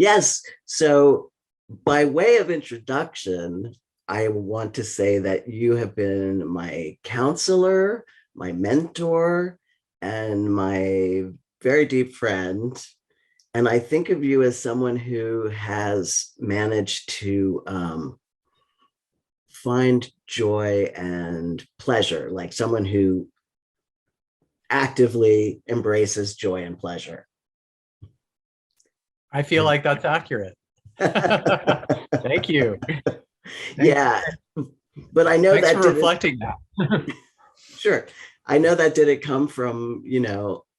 Yes. So, by way of introduction, I want to say that you have been my counselor, my mentor, and my very deep friend. And I think of you as someone who has managed to find joy and pleasure, like someone who actively embraces joy and pleasure. I feel like that's accurate. Thank you. Thank Yeah, but I know Thanks that for didn't, reflecting that. sure. I know that didn't come from,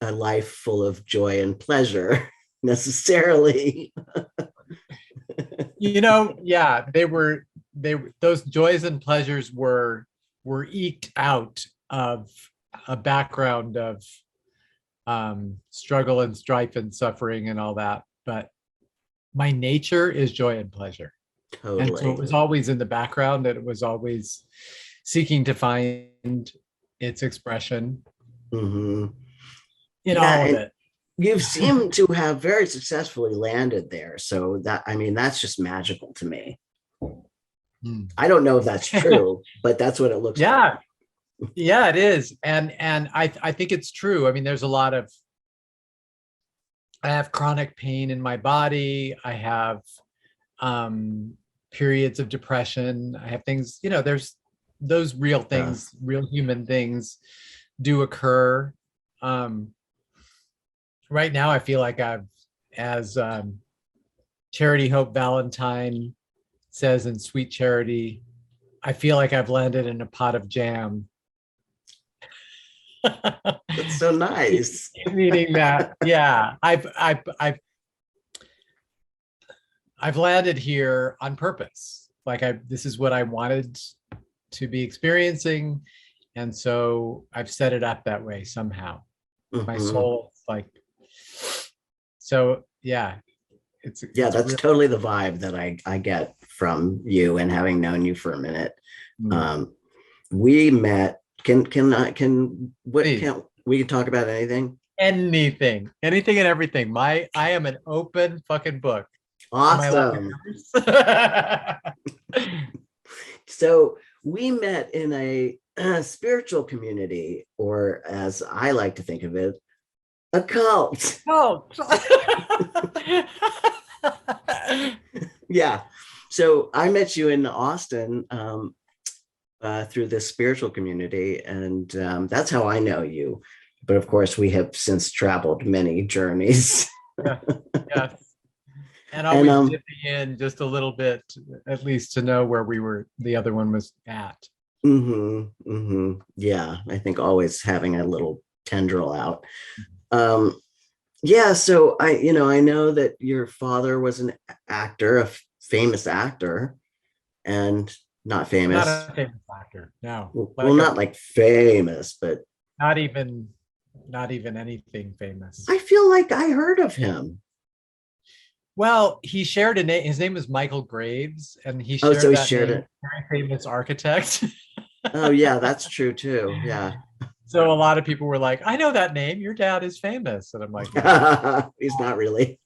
a life full of joy and pleasure necessarily. Yeah, those joys and pleasures were eked out of a background of struggle and strife and suffering and all that. But my nature is joy and pleasure. And so it Totally. was always in the background, and it was always seeking to find its expression Hmm. in Yeah, all of and it. you've seemed to have very successfully landed there. So that's just magical to me. Hmm. I don't know if that's true, but that's what it looks like. Yeah, yeah, it is. And I think it's true. I mean, there's a lot of I have chronic pain in my body. I have um periods of depression. I have things, there's those real Uh, things, real human things do occur. Um right now I feel like I've as Charity Hope Valentine says in Sweet Charity, I feel like I've landed in a pot of jam. that's so nice. Meaning that, yeah, I've landed here on purpose. Like this is what I wanted to be experiencing, and so I've set it up that way somehow. My Hmm. soul, like, so yeah, Yeah, it's that's real. totally the vibe that I get from you, and having known you for a minute. Mm. Um, we met. Can I can what Please, can we can talk about anything? anything and everything. I am an open fucking book. Am I allowed Awesome. to curse? So we met in a spiritual community, or as I like to think of it, a cult. Oh. Yeah. So I met you in Austin through this spiritual community, and that's how I know you. But of course, we have since traveled many journeys. Yeah, yes. And And always dipping in just a little bit, at least to know where the other one was at. yeah, I think always having a little tendril out. Um, yeah, so I know that your father was an actor, a famous actor, and not Not famous. a famous actor, no. Well, Like not like famous, but not even, not even anything famous. I feel like I heard of him. Well, he shared a name. His name is Michael Graves, and he Oh, so shared he that shared name with it. a very famous architect. Oh, yeah, that's true too. Yeah. So a lot of people were like, "I know that name. Your dad is famous," and I'm like, "No." He's not really.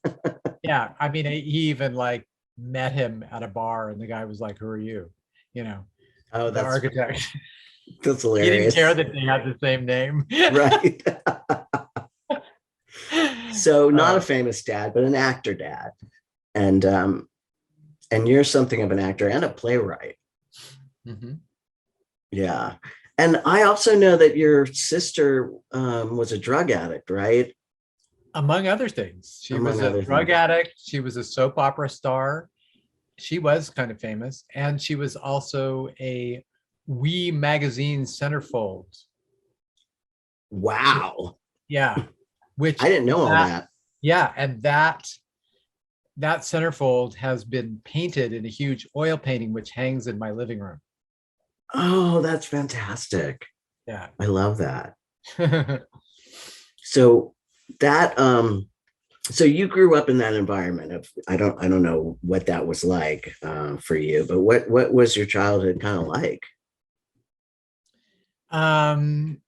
Yeah, I mean, he even like met him at a bar, and the guy was like, "Who are you?" You know, Oh, the architect. that's He didn't care hilarious. that they had the same name. Right. So not a uh, famous dad, but an actor dad. And you're something of an actor and a playwright. mhm. Yeah. And I also know that your sister was a drug addict, right? Among other things, she Among was a other drug things. addict. She was a soap opera star. She was kind of famous, and she was also a Wee magazine centerfold. Wow. Yeah, I which didn't know all that that. yeah, and that centerfold has been painted in a huge oil painting, which hangs in my living room. Oh, that's fantastic. Yeah. I love that. So that so you grew up in that environment of I don't know what that was like for you, but what was your childhood kind of like? um,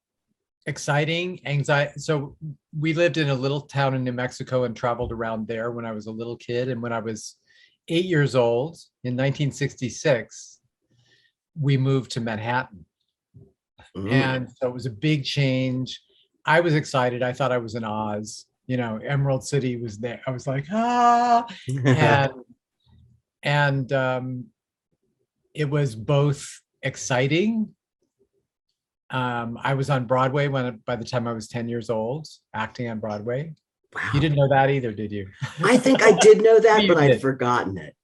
Exciting, anxiety. So we lived in a little town in New Mexico and traveled around there when I was a little kid. And when I was 8 years old in 1966, we moved to Manhattan. Mm. And so it was a big change. I was excited. I thought I was in Oz. You know, Emerald City was there. I was like, ah, and it was both exciting. I was on Broadway by the time I was 10 years old, acting on Broadway. You Wow. didn't know that either, did you? I think I did know that, You but I'd did. forgotten it.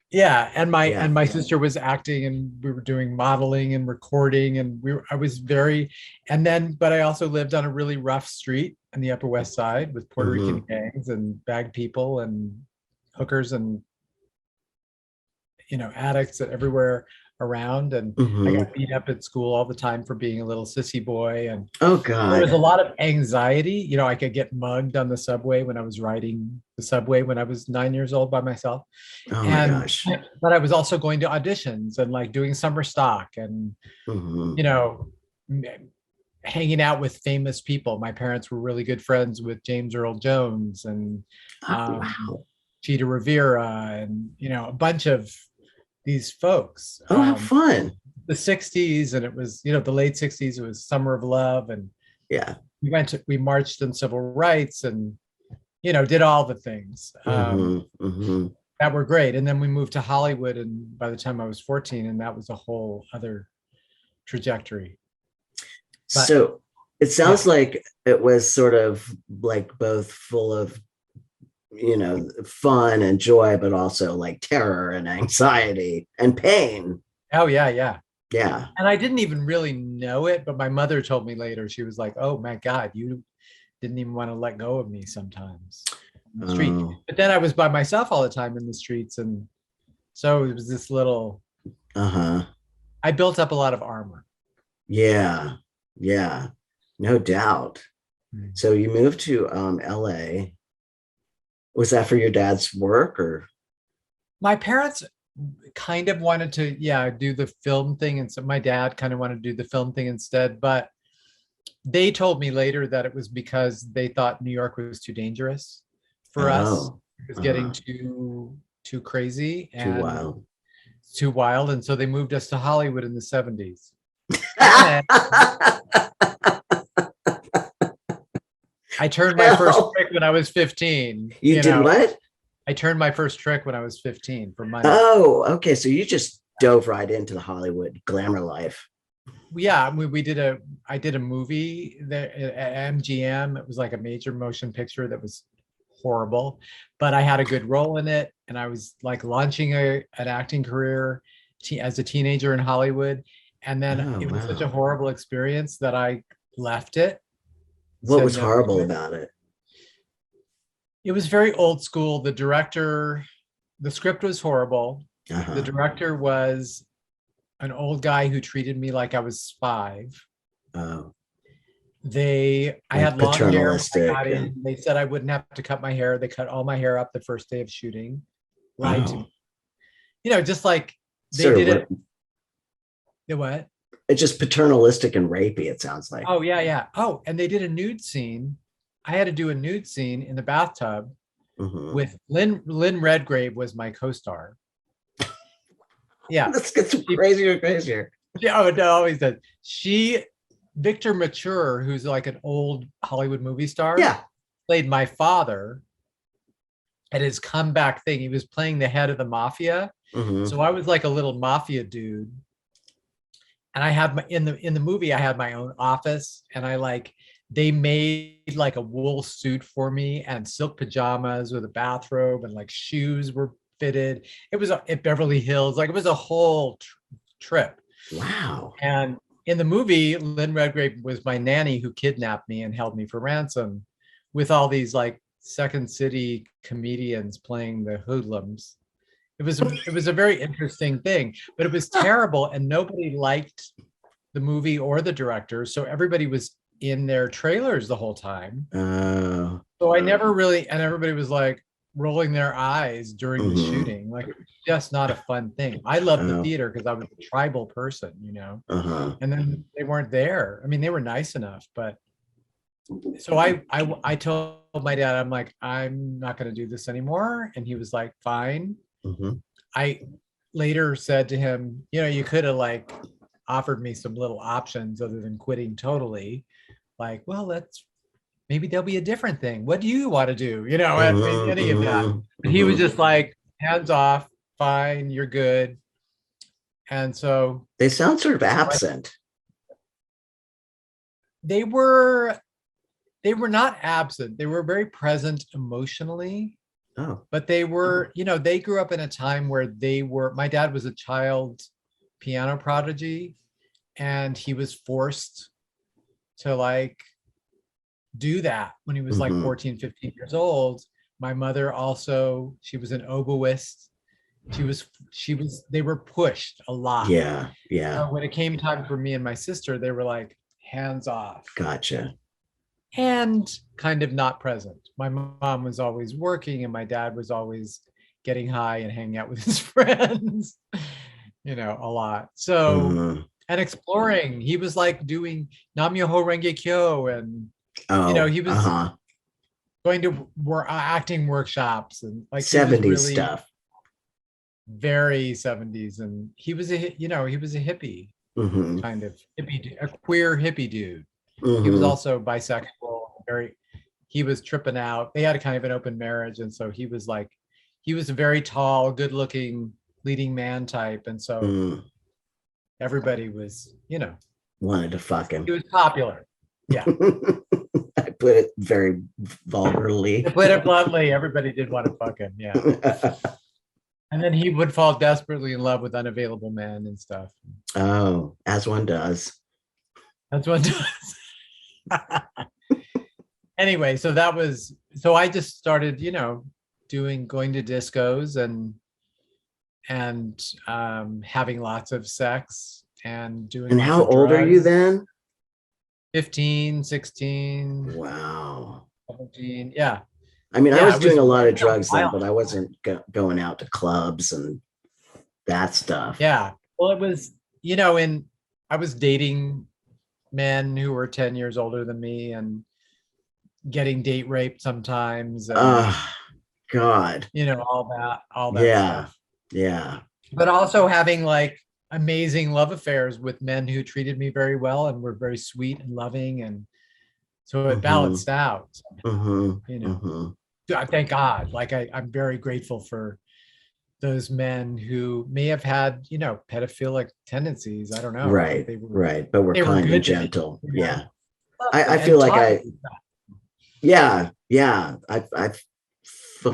Yeah, and Yeah. my sister was acting, and we were doing modeling and recording, and I was very, and then but I also lived on a really rough street on the Upper West Side with Puerto Rican Hmm. gangs and bag people and hookers and addicts everywhere around, and I Hmm. got beat up at school all the time for being a little sissy boy, and Oh there was a God. lot of anxiety. I could get mugged on the subway when I was riding the subway when I was 9 years old by myself. Oh my And gosh. but I was also going to auditions and like doing summer stock and Hmm. you know m- hanging out with famous people. My parents were really good friends with James Earl Jones and Oh um, wow. Cheetah Rivera and a bunch of these folks. Oh, how fun. The 60s, and it was the late 60s. It was Summer of Love, and Yeah. we marched in civil rights and did all the things Hmm. Hmm. that were great. And then we moved to Hollywood, and by the time I was 14, and that was a whole other trajectory. But So it yeah. sounds like it was sort of like both full of, fun and joy, but also like terror and anxiety and pain. Oh yeah, yeah. Yeah. And I didn't even really know it, but my mother told me later. She was like, "Oh my God, you didn't even want to let go of me sometimes on the street." Oh, But then I was by myself all the time in the streets, and so it was this little. uh-huh. I built up a lot of armor. Yeah. Yeah. No doubt. Mm. So you moved to LA. Was that for your dad's work or? My parents kind of wanted to, yeah, do the film thing, and so my dad kind of wanted to do the film thing instead. But they told me later that it was because they thought New York was too dangerous for us. Oh, It was getting uh-huh. too crazy Too and wild. too wild, and so they moved us to Hollywood in the 70s. And I turned my first Well, trick when I was 15. you did what? I turned my first trick when I was 15 for money. Oh, okay. So you just dove right into the Hollywood glamour life. Yeah, we did I did a movie there at MGM. It was like a major motion picture that was horrible, but I had a good role in it, and I was like launching an acting career as a teenager in Hollywood. And then Oh, it was such a wow. horrible experience that I left it, What said was no to horrible it. about it? It was very old school. The script was horrible. The Uh-huh. director was an old guy who treated me like I was five. Oh, I like had long hair when I got paternalistic and in. They said I wouldn't have to cut my hair. They cut all my hair up the first day of shooting. Lied to me. oh, Just like they sort did of it. The what? it's just paternalistic and rapey, it sounds like. Oh yeah, yeah. Oh, and they did a nude scene. I had to do a nude scene in the bathtub Hmm. with Lynn Redgrave was my co-star. Yeah. This gets She, crazier and crazier. oh no, always does. Victor Mature, who's like an old Hollywood movie star, Yeah. played my father at his comeback thing. He was playing the head of the mafia. Hmm. So I was like a little mafia dude. And I had in the movie, I had my own office, and they made like a wool suit for me and silk pajamas with a bathrobe, and like shoes were fitted. It was at Beverly Hills. Like it was a whole trip. Wow. And in the movie, Lynn Redgrave was my nanny who kidnapped me and held me for ransom, with all these like Second City comedians playing the hoodlums. It was a very interesting thing, but it was terrible, and nobody liked the movie or the director, so everybody was in their trailers the whole time. Oh. So I never really, and everybody was like rolling their eyes during the Hmm. shooting. Like, it was just not a fun thing. I loved the Oh. theater because I was a tribal person, Uh-huh. and then they weren't there. I mean, they were nice enough, but So I told my dad, I'm like, I'm not going to do this anymore. And he was like, fine. Mm-hmm. I later said to him, you could have like offered me some little options other than quitting totally. Like, well, maybe there'll be a different thing. What do you want to do? Mm-hmm. Any of that. Mm-hmm. But he was Mm-hmm. just like, hands off, fine, you're good. And so They sound sort of absent. they were they were not absent. They were very present emotionally, Oh. but they were, they grew up in a time where my dad was a child piano prodigy, and he was forced to like do that when he was like Mm-hmm. 14, 15 years old. My mother also, she was an oboist. They were pushed a lot. Yeah. Yeah. When it came time for me and my sister, they were like hands off Gotcha. and kind of not present. My mom was always working and my dad was always getting high and hanging out with his friends, a lot. So, Mm-hmm. and exploring, he was like doing Nam-myoho Renge Kyo, and Oh, he was uh-huh. going to acting workshops, and like he was 70s really stuff. very 70s, and he was a hippie, Mm-hmm. kind of hippie, a queer hippie dude. He was Mm-hmm. also bisexual, he was tripping out. They had a kind of an open marriage, and so he was a very tall, good looking leading man type, and so Mm. everybody was, Wanted to fuck he him. was popular. Yeah. I put it very To vulgarly. put it bluntly, everybody did want to fuck him. Yeah. And then he would fall desperately in love with unavailable men and stuff. Oh, as one does. That's what it does. Anyway, so I just started, going to discos and having lots of sex and doing And lots how of old are you drugs. then? 15, 16, Wow. 17. Yeah. I mean, I Yeah, was it was doing a lot of drugs then, wild. but I wasn't going out to clubs and that stuff. Yeah. Well, it was, I was dating men who were 10 years older than me and getting date raped sometimes, and Oh, God. all that Yeah. stuff. Yeah. But also having like amazing love affairs with men who treated me very well and were very sweet and loving, and so it Mm-hmm. balanced out. Mm-hmm. You know, Mm-hmm. thank God. Like I'm very grateful for those men who may have had, pedophilic tendencies. I don't know, but Right. Right. But we're they were kind and good to me. gentle. You know? Yeah. I feel And like taught me. yeah. Yeah.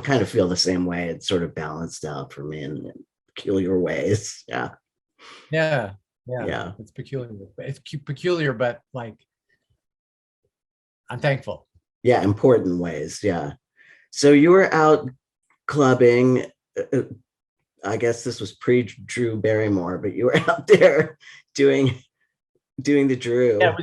Kind of feel the same way. It's sort of balanced out for me in peculiar ways. Yeah. Yeah, yeah, Yeah. it's peculiar. It's peculiar, but like I'm thankful. Yeah. Important ways. Yeah. So you were out clubbing. uh, I guess this was pre Drew Barrymore, but you were out there doing the Yeah, Drew. it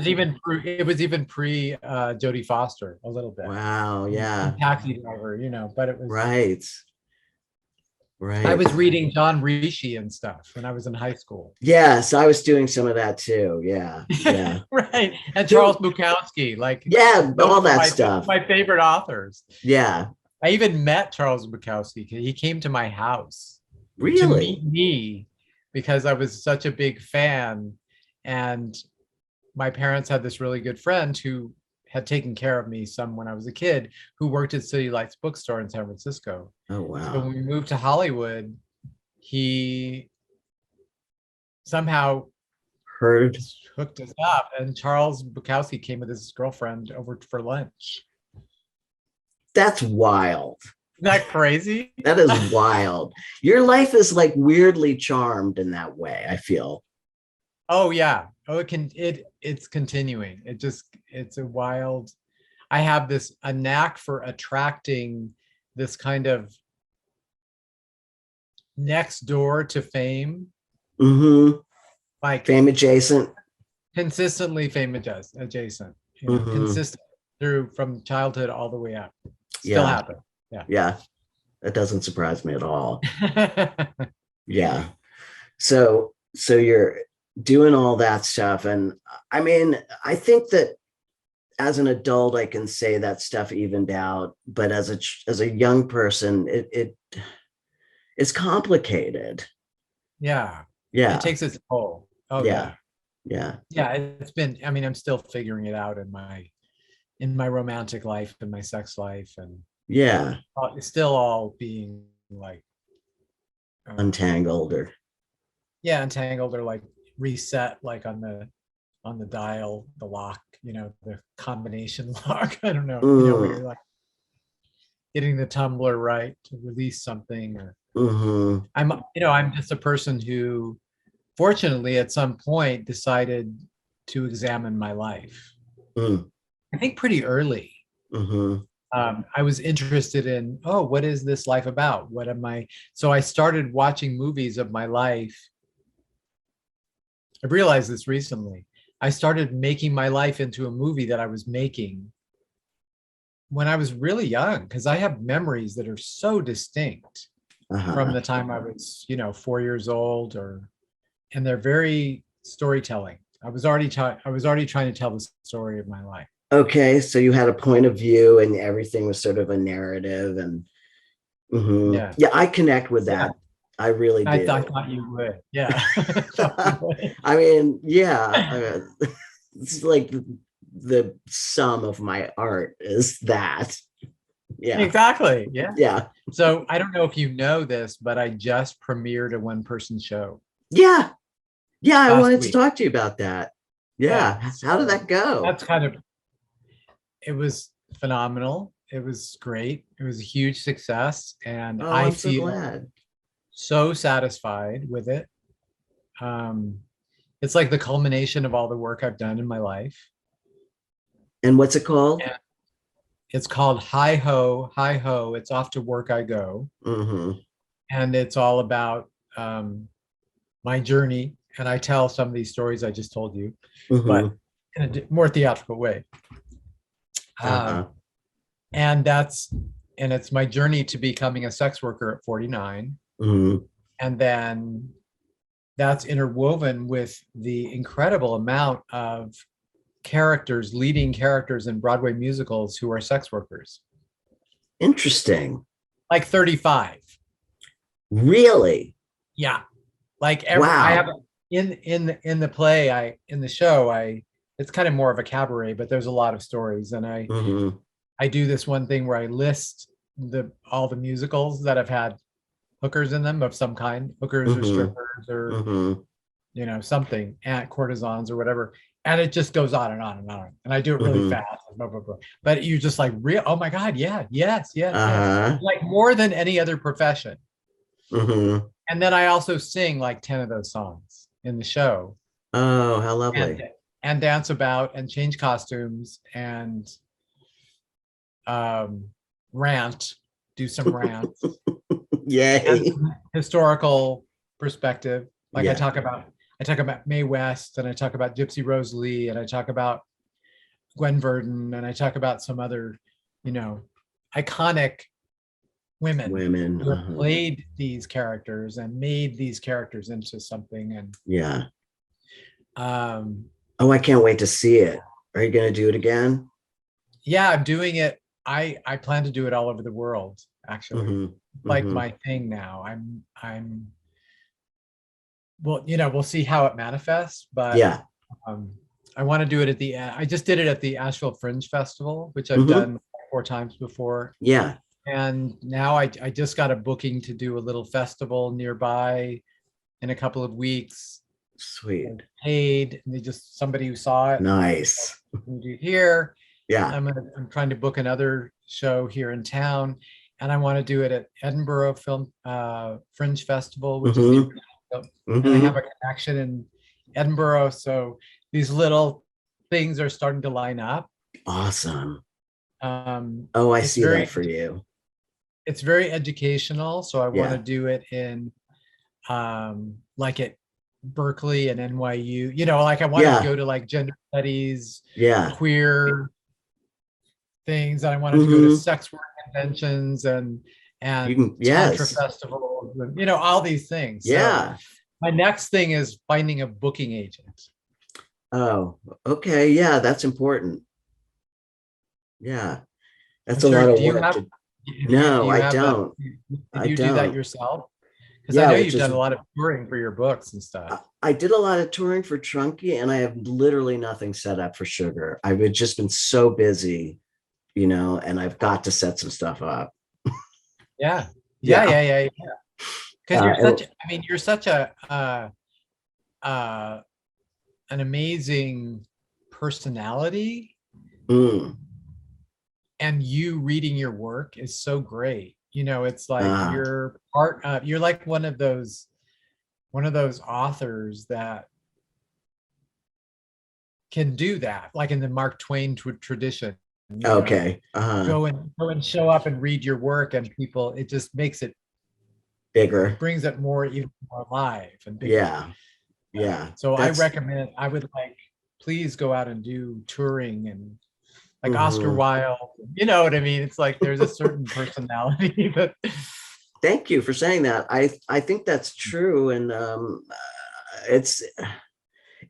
was even pre Jodie Foster a little bit. Wow. Yeah. And Taxi Driver, but it was. Right. I Right. was reading John Rishi and stuff when I was in high school. Yes, I was doing some of that too. Yeah. Yeah. Right, and So, Charles Bukowski, like yeah, those all were that my stuff. my favorite authors. Yeah. I even met Charles Bukowski. He came to my house to Really? meet me because I was such a big fan, and my parents had this really good friend who had taken care of me some when I was a kid, who worked at City Lights bookstore in San Francisco. Oh, So wow. when we moved to Hollywood, he somehow Heard. hooked us up, and Charles Bukowski came with his girlfriend over for lunch. That's wild. Isn't that crazy? That is wild. Your life is like weirdly charmed in that way, I feel. Oh yeah. Oh, it's continuing. It's a wild. I have a knack for attracting this kind of next door to fame, Mm-hmm. like Fame adjacent. consistently fame adjacent, Mm-hmm. consistent through from childhood all the way up. Still Yeah. happen. Yeah. Yeah. That doesn't surprise me at all. Yeah. So you're doing all that stuff. And I mean, I think that as an adult, I can say that stuff evened out, but as a young person, it's complicated. Yeah. It Yeah, takes its toll. Oh yeah, yeah. yeah, Yeah, it's been, I mean, I'm still figuring it out in my romantic life and my sex life, and yeah. it's still all being like um Untangled or yeah, entangled or like reset, like on the dial, the lock, the combination lock. I don't know, where mm, you're like getting the tumbler right to release something. Or mm-hmm, I'm just a person who fortunately at some point decided to examine my life. mm, I think pretty early. mm-hmm, I was interested in, oh, what is this life about? What am I? So I started watching movies of my life. I realized this recently. I started making my life into a movie that I was making when I was really young, because I have memories that are so distinct from uh-huh. the time I was, 4 years old, and they're very storytelling. I was already trying to tell the story of my life. Okay, so you had a point of view and everything was sort of a narrative and Yeah. yeah, I connect with Yeah. that. I really I do. thought you would. Yeah. I thought you would. I mean, yeah, it's like the sum of my art is that. Yeah, Exactly. Yeah. yeah, So I don't know if you know this, but I just premiered a one person show yeah, yeah. I last wanted to week. talk to you about that. Yeah. Yeah, how did that So go? that's kind of, it was phenomenal. It was great. It was a huge success. And Oh, I I'm so feel glad. so satisfied with it. Um, it's like the culmination of all the work I've done in my life. And what's it called? And it's called Hi Ho, Hi Ho. It's Off to Work I Go. Mm-hmm. And it's all about my journey. And I tell some of these stories I just told you, but Mm-hmm. in a more theatrical way. Um, Uh-huh. and it's my journey to becoming a sex worker at 49. Mm-hmm. And then that's interwoven with the incredible amount of characters, leading characters in Broadway musicals who are sex workers, Interesting. like 35. Really? Yeah. Like I have Wow. in the play, in the show, it's kind of more of a cabaret, but there's a lot of stories. And Mm-hmm. I do this one thing where I list all the musicals that have had hookers in them of some kind, hookers or Mm-hmm. strippers or Mm-hmm. something, at courtisans or whatever. And it just goes on and on and on. And I do it really Mm-hmm. fast. Blah, blah, blah. But you just like real, oh my God, yeah, yes, yes, yes. Uh-huh. Like more than any other profession. Mm-hmm. And then I also sing like 10 of those songs in the show, Oh, how and lovely. dance about and change costumes and um, rant, do some rants and Yay. some historical perspective. Like Yeah. I talk about Mae West, and I talk about Gypsy Rose Lee, and I talk about Gwen Verdon, and I talk about some other, you know, iconic women Women. who have Uh-huh. played these characters and made these characters into something. And Yeah. um, Oh, I can't wait to see it. Are you going to do it again? yeah, I'm doing it. I plan to do it all over the world, actually. Mm-hmm. Like Mm-hmm. my thing now. Well, we'll see how it manifests, but Yeah. um, I want to do it I just did it at the Asheville Fringe Festival, which I've Mm-hmm. done 4 times before. Yeah. And now I just got a booking to do a little festival nearby in a couple of weeks. Sweet. And paid, and somebody who saw it, Nice. can do here. Yeah. I'm trying to book another show here in town, and I want to do it at Edinburgh Film Fringe Festival, which is the Mm-hmm. original, and I have Mm-hmm. a connection in Edinburgh, so these little things are starting to line up. Awesome. Um, Oh, I it's see that very for you. it's very educational, so I want to Yeah. do it in like at Berkeley and NYU. Like I want to Yeah. go to like gender studies, Yeah. queer things. I wanted to go to Mm-hmm. sex work conventions and You can, tantra yes. festivals, and all these things. So Yeah. my next thing is finding a booking agent. Oh, okay. Yeah, that's important. Yeah. I'm That's a sure. lot of Do you work have, to. No, do you I have that? don't. Did I you do that don't. yourself? Because I Yeah, know which you've is done a lot of touring for your books and stuff. I did a lot of touring for Trunky, and I have literally nothing set up for Sugar. I've just been so busy, and I've got to set some stuff up. Yeah. Yeah, Yeah. yeah, yeah, yeah. Because Uh, you're such, I mean, you're such a uh an amazing personality, mm, and you reading your work is so great. It's like uh, you're like one of those authors that can do that, like in the Mark Twain tradition. okay. Go and show up and read your work, and people, it just makes it Bigger. brings it even more alive and bigger. Yeah. Yeah. So I That's. recommend, I would like, please go out and do touring, and like Oscar Mhm. Wilde. You know what I mean? It's like there's a certain personality that. Thank you for saying that. I think that's true, and it's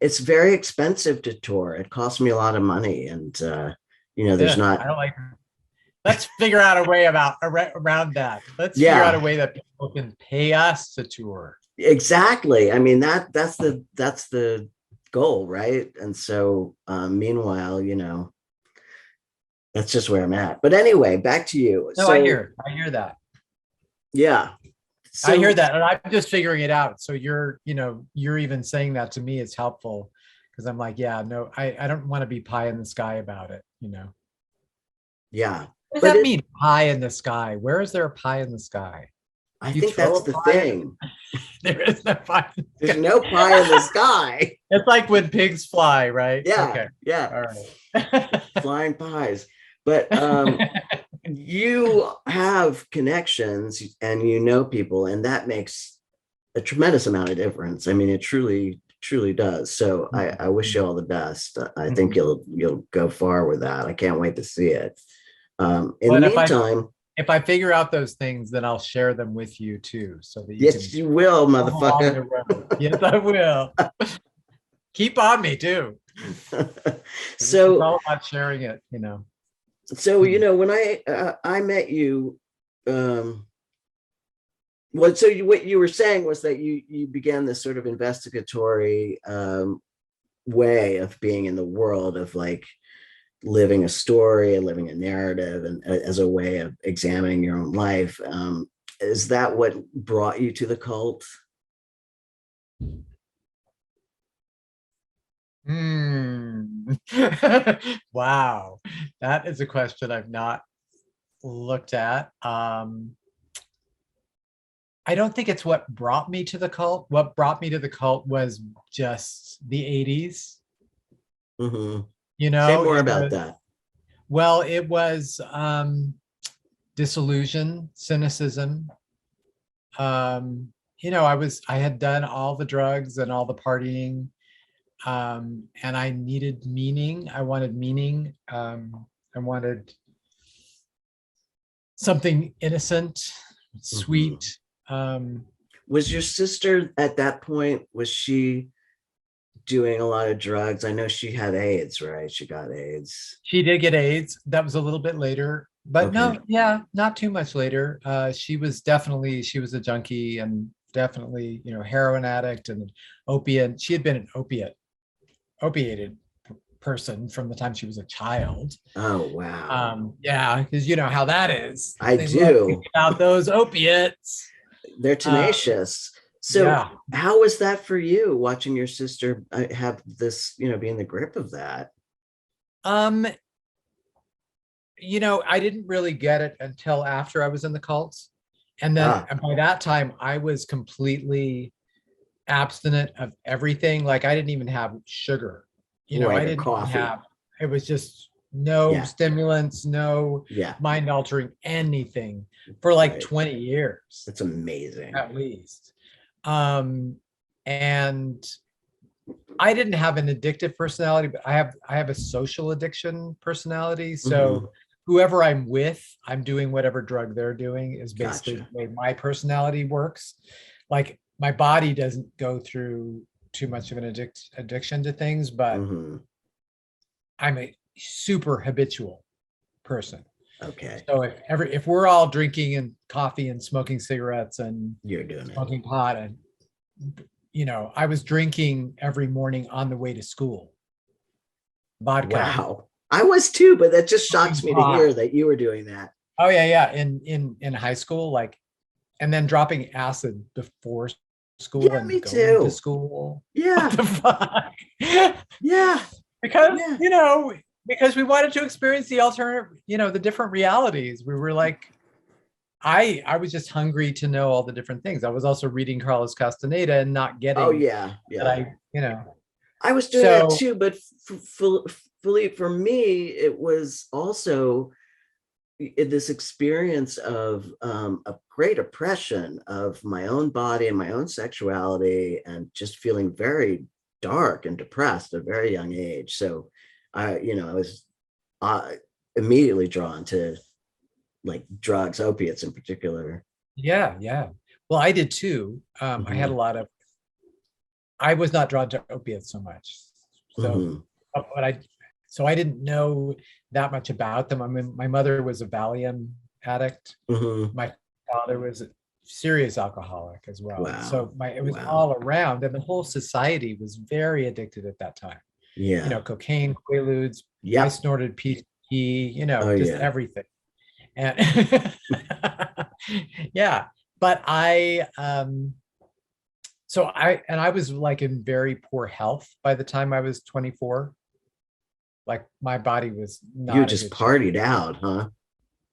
it's very expensive to tour. It costs me a lot of money, and there's Yeah, not. I don't like. Let's figure out a way around that. Let's figure out a Yeah, way that people can pay us to tour. exactly. I mean that's the goal, right? And so meanwhile, that's just where I'm at. But anyway, back to you. No, I So hear, I hear that. yeah. I hear So that, and I'm just figuring it out. So you're even saying that to me is helpful, because I'm like, yeah, no, I don't want to be pie in the sky about it. yeah. What does But that mean, pie in the sky? Where is there a pie in the sky? I You think throw that's a the pie in thing. there is no pie in the There's sky. no pie in the sky. It's like when pigs fly, right? Yeah, Okay. yeah. All right. Flying pies. But you have connections and people, and that makes a tremendous amount of difference. I mean, it truly, truly does. So I wish you all the best. I think you'll go far with that. I can't wait to see it. In the But if I meantime, if I figure out those things, then I'll share them with you too, so that you yes, can you will, follow along motherfucker. the road. Yes, I will. Keep on me too. It's so all about sharing it. so when I met you, um what you were saying was that you began this sort of investigatory way of being in the world, of like living a story and living a narrative, and as a way of examining your own life. Is that what brought you to the cult? Hmm. Wow. That is a question I've not looked at. I don't think it's what brought me to the cult. What brought me to the cult was just the 80s. Mm-hmm. Say more It about was, that. well, it was disillusion, cynicism. I had done all the drugs and all the partying, and I needed meaning. I wanted meaning. I wanted something innocent, Mm-hmm. sweet. Um, Was your sister at that point, was she doing a lot of drugs? I know she had AIDS, right? She got AIDS. she did get AIDS. That was a little bit later, but Okay. no, yeah, not too much later. She was a junkie, and definitely, heroin addict and opiate. She had been an opiated person from the time she was a child. Oh, wow. Yeah, because you know how that is. I They love to do. get out those opiates. They're Uh, tenacious. So, yeah. how was that for you, watching your sister have this, be in the grip of that? Um, I didn't really get it until after I was in the cults. And then Ah, by that time, I was completely abstinent of everything. Like I didn't even have sugar. I right, or didn't even coffee. have, it was just no Yeah, stimulants, no yeah, mind altering anything for like right. 20 years That's amazing. at least. Um, and I didn't have an addictive personality, but I have a social addiction personality. Hmm. So whoever I'm with, I'm doing whatever drug they're doing is basically the Gotcha. way my personality works. Like my body doesn't go through too much of an addiction to things, but Hmm. I'm a super habitual person. Okay. So if we're all drinking and coffee and smoking cigarettes and You're doing it. smoking pot, and I was drinking every morning on the way to school. Vodka. Wow. I was too, but that just shocks me to Pot. hear that you were doing that. Oh yeah. In high school, like, and then dropping acid before school Yeah, and me going to too. school. Yeah. What the fuck? Yeah. Because Yeah. because we wanted to experience the alternative, the different realities. We were like, I was just hungry to know all the different things. I was also reading Carlos Castaneda and not Oh getting yeah. that. Yeah. I was doing that So too, but Phillipe, for me, it was also this experience of a great oppression of my own body and my own sexuality, and just feeling very dark and depressed at a very young age. So I was uh, immediately drawn to like drugs, opiates in particular. yeah. Well, I did too. I had a Mm-hmm. lot of. I was not drawn to opiates so much. So, Mm-hmm. but I didn't know that much about them. I mean, my mother was a Valium addict. Mm-hmm. My father was a serious alcoholic as well. Wow. So it was Wow. all around, and the whole society was very addicted at that time. Yeah. Cocaine, quaaludes. I Yep. snorted PCP. Oh Just yeah. everything. And yeah, but I was like in very poor health by the time I was 24. Like my body was You not in just good shape. partied out, huh?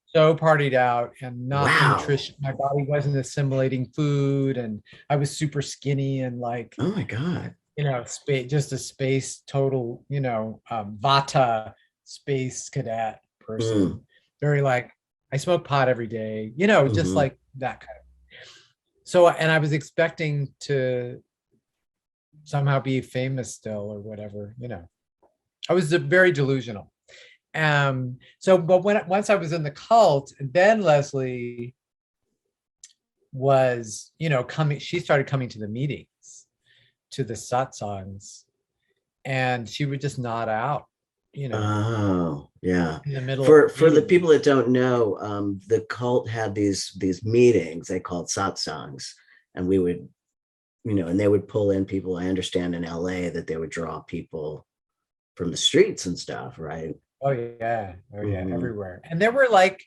So partied out and not Wow. nutrition. My body wasn't assimilating food, and I was super skinny and like, Oh my God. space, just a space total, Vata space cadet Mm, person. Very like, I smoke pot every day, just hmm. like that kind of. So, and I was expecting to somehow be famous still or whatever. I was very delusional. But once I was in the cult, then Leslie was, coming, she started coming to the meetings, to the satsangs, and she would just nod out, Oh, yeah. in the middle of For the the meeting. people that don't know, the cult had these meetings they called satsangs, and we would, and they would pull in people. I understand in LA that they would draw people from the streets and stuff, right? Oh yeah, Mm-hmm. everywhere. And there were like,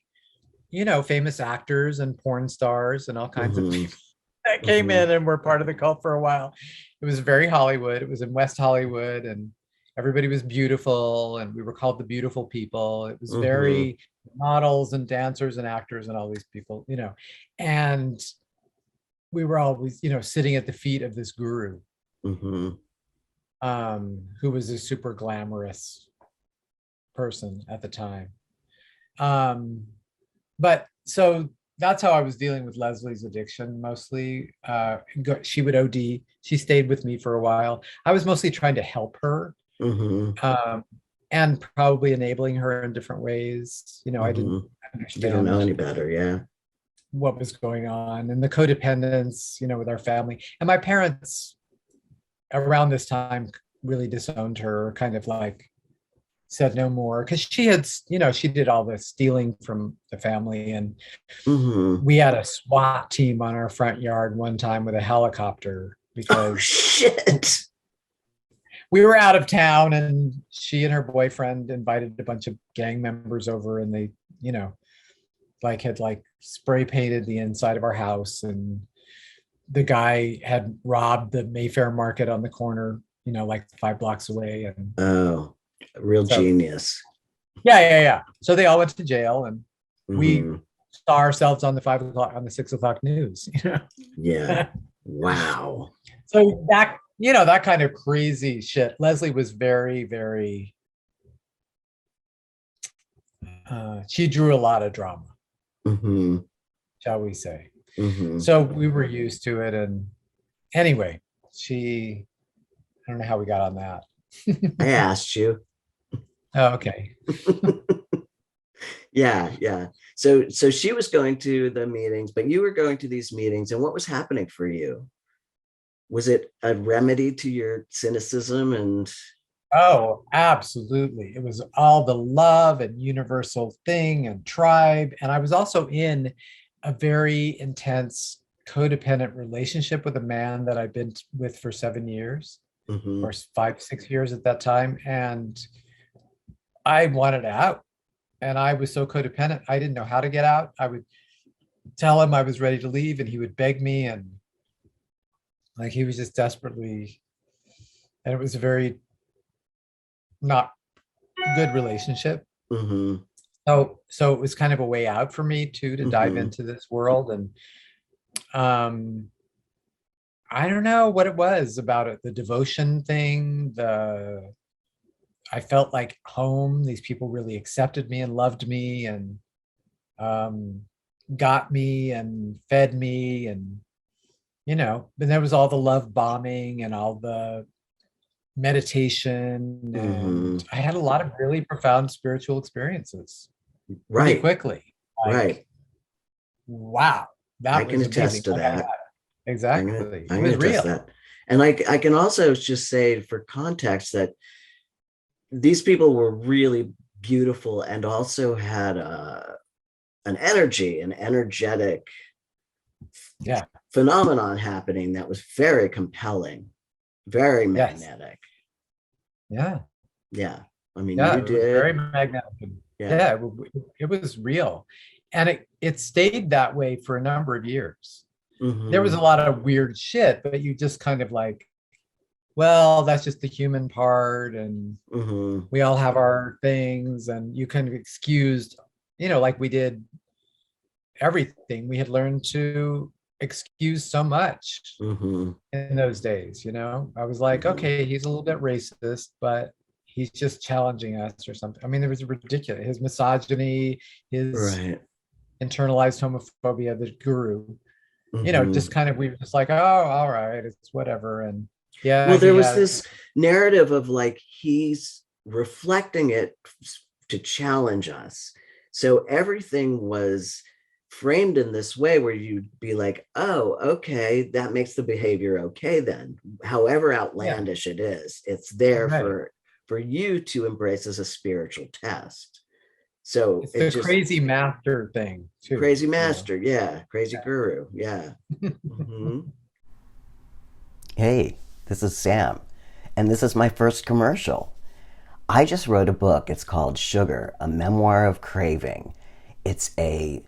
famous actors and porn stars and all kinds of Mm-hmm. people that came Mm-hmm. in and were part of the cult for a while. It was very Hollywood. It was in West Hollywood, and everybody was beautiful, and we were called the beautiful people. It was Mm-hmm. very models and dancers and actors and all these people. And we were always, sitting at the feet of this guru, Mm-hmm. who was a super glamorous person at the time. Um, but so that's how I was dealing with Leslie's addiction mostly. She would OD. She stayed with me for a while. I was mostly trying to help her, Mm-hmm. um, and probably enabling her in different ways. I didn't Mm-hmm. You don't know understand any better, yeah. what was going on, and the codependence, with our family. And my parents around this time really disowned her, kind of like said no more, because she had, she did all the stealing from the family, and Mm-hmm. we had a SWAT team on our front yard one time with a helicopter Oh because shit. we were out of town, and she and her boyfriend invited a bunch of gang members over, and they, like had like spray painted the inside of our house, and the guy had robbed the Mayfair market on the corner, like 5 blocks away. And Oh, real so, genius. yeah. So they all went to jail, and we Mm-hmm. saw ourselves on the 5 o'clock, on the 6 o'clock news. Yeah. Wow. So that kind of crazy shit. Leslie was very, very, she drew a lot of drama, Mm-hmm. shall we say. Mm-hmm. So we were used to it. And anyway, I don't know how we got on that. I asked you. Oh, okay. Yeah, yeah. So she was going to the meetings, but you were going to these meetings, and what was happening for you? Was it a remedy to your cynicism and Oh, absolutely. It was all the love and universal thing and tribe. And I was also in a very intense codependent relationship with a man that I've been with for 7 years or Hmm. 5, 6 years at that time. And I wanted out. And I was so codependent, I didn't know how to get out. I would tell him I was ready to leave, and he would beg me. And like he was just desperately, and it was a very not good relationship. Hmm. So it was kind of a way out for me too, to dive Hmm. into this world. And um I don't know what it was about it, the devotion thing, the I felt like home. These people really accepted me and loved me and um got me and fed me. And then there was all the love bombing and all the meditation, Hmm. and I had a lot of really profound spiritual experiences pretty Right. quickly. Like, Right. wow, I that can was amazing. attest to Oh my that. God. Exactly. I It can was attest to real. that. And I can also just say for context that these people were really beautiful and also had an energy, an energetic Yeah. phenomenon happening that was very compelling, very Yes. magnetic. Yeah. Yeah. I mean, Yeah. you It was very did. magnetic. Yeah. Yeah. It was real. And it stayed that way for a number of years. There was a Hmm. lot of weird shit, but you just kind of like, well, that's just the human part. And Hmm. we all have our things. And you kind of excused, like we did everything. We had learned to excuse so much Hmm. in those days. I was like, Hmm. okay, he's a little bit racist, but he's just challenging us or something. I mean, it was ridiculous. His misogyny, his Right. internalized homophobia, the guru, Hmm. just kind of, we were just like, oh, all right, it's whatever. And yeah, Well, there he was had, this narrative of like he's reflecting it to challenge us. So everything was framed in this way where you'd be like, oh, okay, that makes the behavior okay then. However yeah, outlandish it is, it's there right. for you to embrace as a spiritual test. So It's it the just crazy master thing too, crazy master, yeah, crazy guru, yeah. Hmm. Hey, this is Sam, and this is my first commercial. I just wrote a book. It's called Sugar, a Memoir of Craving. It's a,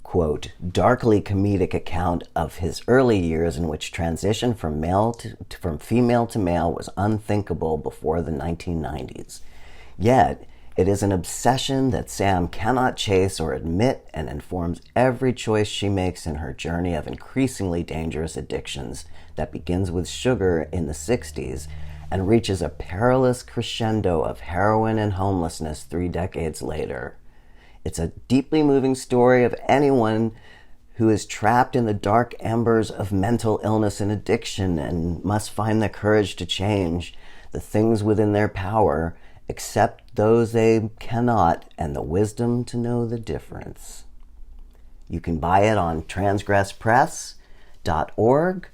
quote, darkly comedic account of his early years in which transition from female to male was unthinkable before the 1990s. Yet, it is an obsession that Sam cannot chase or admit and informs every choice she makes in her journey of increasingly dangerous addictions that begins with sugar in the 60s and reaches a perilous crescendo of heroin and homelessness 3 decades later. It's a deeply moving story of anyone who is trapped in the dark embers of mental illness and addiction and must find the courage to change the things within their power, accept those they cannot, and the wisdom to know the difference. You can buy it on transgresspress.org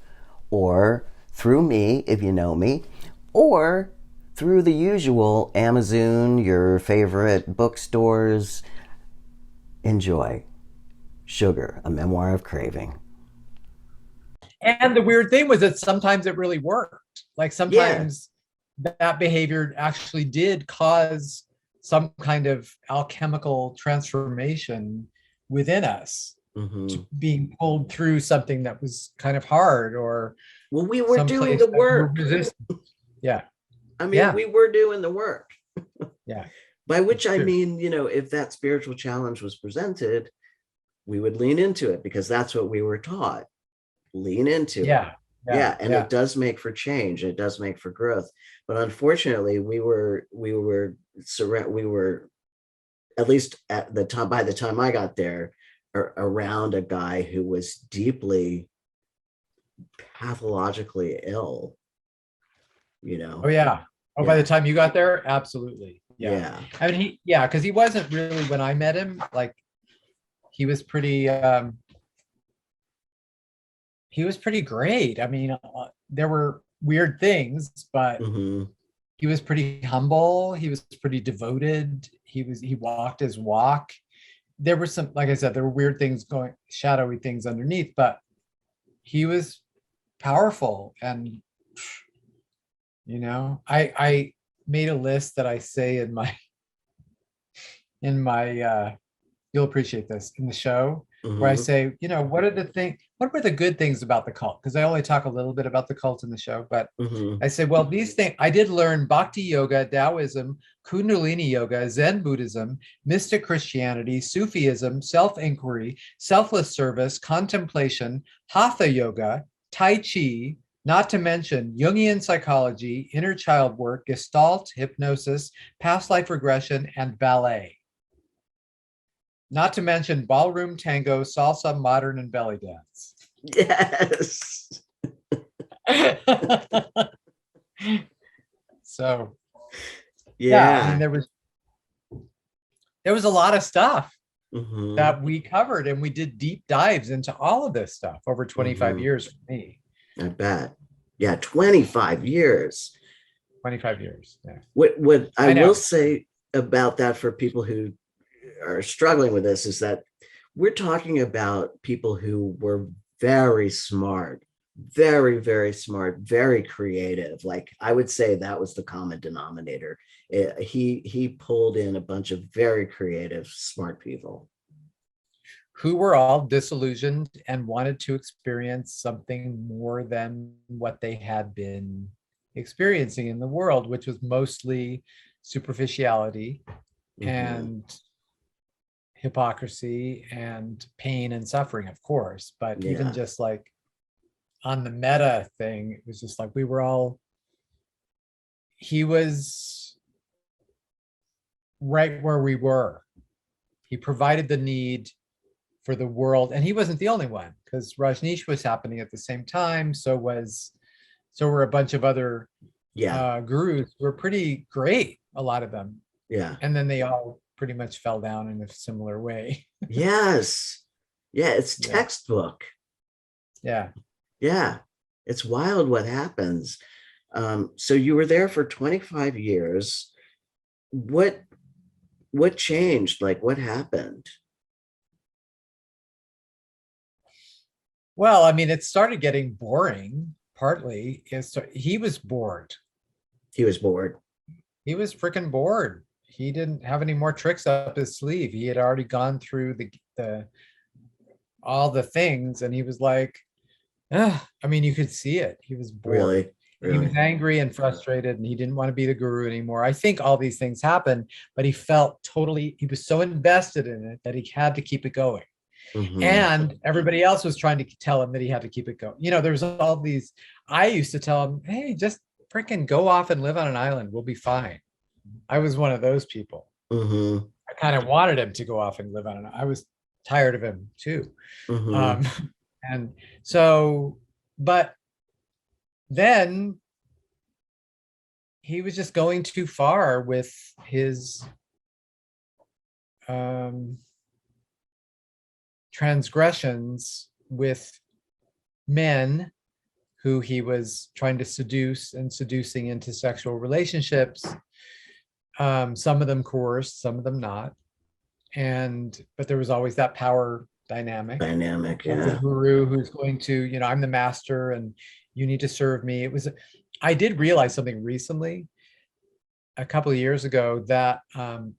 or through me, if you know me, or through the usual Amazon, your favorite bookstores. Enjoy. Sugar, a Memoir of Craving. And the weird thing was that sometimes it really worked. Like Yeah. sometimes that behavior actually did cause some kind of alchemical transformation within us, Hmm. being pulled through something that was kind of hard or Well, we were some doing place the that we were work. resistant. Yeah. I mean, Yeah. we were doing the work. Yeah. By which It's I true. mean, if that spiritual challenge was presented, we would lean into it because that's what we were taught. Lean into it. Yeah. Yeah. Yeah, and it Yeah. does make for change. It does make for growth. But unfortunately, we were at least at the time by the time I got there around a guy who was deeply pathologically ill, you Oh know. yeah. Oh, by the Yeah. time you got there, absolutely. Yeah. Yeah. I mean, because he wasn't really, when I met him, like he was pretty he was pretty great. I mean, there were weird things, but Hmm. he was pretty humble. He was pretty devoted. He walked his walk. There were some, like I said, there were weird things going, shadowy things underneath, but he was powerful. And I made a list that I say in my you'll appreciate this, in the show, where I Mhm. say, what were the good things about the cult? Because I only talk a little bit about the cult in the show, but Mhm. I say, well, these things, I did learn Bhakti Yoga, Taoism, Kundalini Yoga, Zen Buddhism, mystic Christianity, Sufism, self-inquiry, selfless service, contemplation, Hatha Yoga, Tai Chi, not to mention Jungian psychology, inner child work, Gestalt, hypnosis, past life regression, and ballet. Not to mention ballroom, tango, salsa, modern, and belly dance. Yes. So yeah, I mean, Yeah. there was a lot of stuff Mhm. that we covered, and we did deep dives into all of this stuff over 25 Mhm. years for me. I bet. Yeah, 25 years. 25 years. Yeah. What I I will know. say about that for people who are struggling with this is that we're talking about people who were very smart, very, very smart, very creative. Like I would say that was the common denominator. He pulled in a bunch of very creative, smart people. Who were all disillusioned and wanted to experience something more than what they had been experiencing in the world, which was mostly superficiality Mhm. and hypocrisy and pain and suffering, of course. But even Yeah. just like on the meta thing, it was just like he was right where we were. He provided the need for the world, and he wasn't the only one, because Rajneesh was happening at the same time. So were a bunch of other Yeah. gurus who were pretty great, a lot of them. Yeah. And then they all pretty much fell down in a similar way. Yes. Yeah, it's Yeah. textbook. Yeah. Yeah. It's wild what happens. So you were there for 25 years. What what changed? Like what happened? Well, I mean, it started getting boring. Partly is he was bored. He was bored. He was freaking bored. He didn't have any more tricks up his sleeve. He had already gone through the all the things, and he was like, ugh. I mean, you could see it. He was bored. Really? He was Really? angry and frustrated, and he didn't want to be the guru anymore. I think all these things happened, but he was so invested in it that he had to keep it going. Hmm. And everybody else was trying to tell him that he had to keep it going. There's all these. I used to tell him, hey, just freaking go off and live on an island. We'll be fine. I was one of those people. Hmm. I kind of wanted him to go off and live on an island. I was tired of him too. Hmm. Um, and so, but then he was just going too far with his um, transgressions with men who he was trying to seduce and seducing into sexual relationships. Some of them coerced, some of them not. But there was always that power dynamic Dynamic, of the yeah. guru who's going to, I'm the master and you need to serve me. I did realize something recently, a couple of years ago, that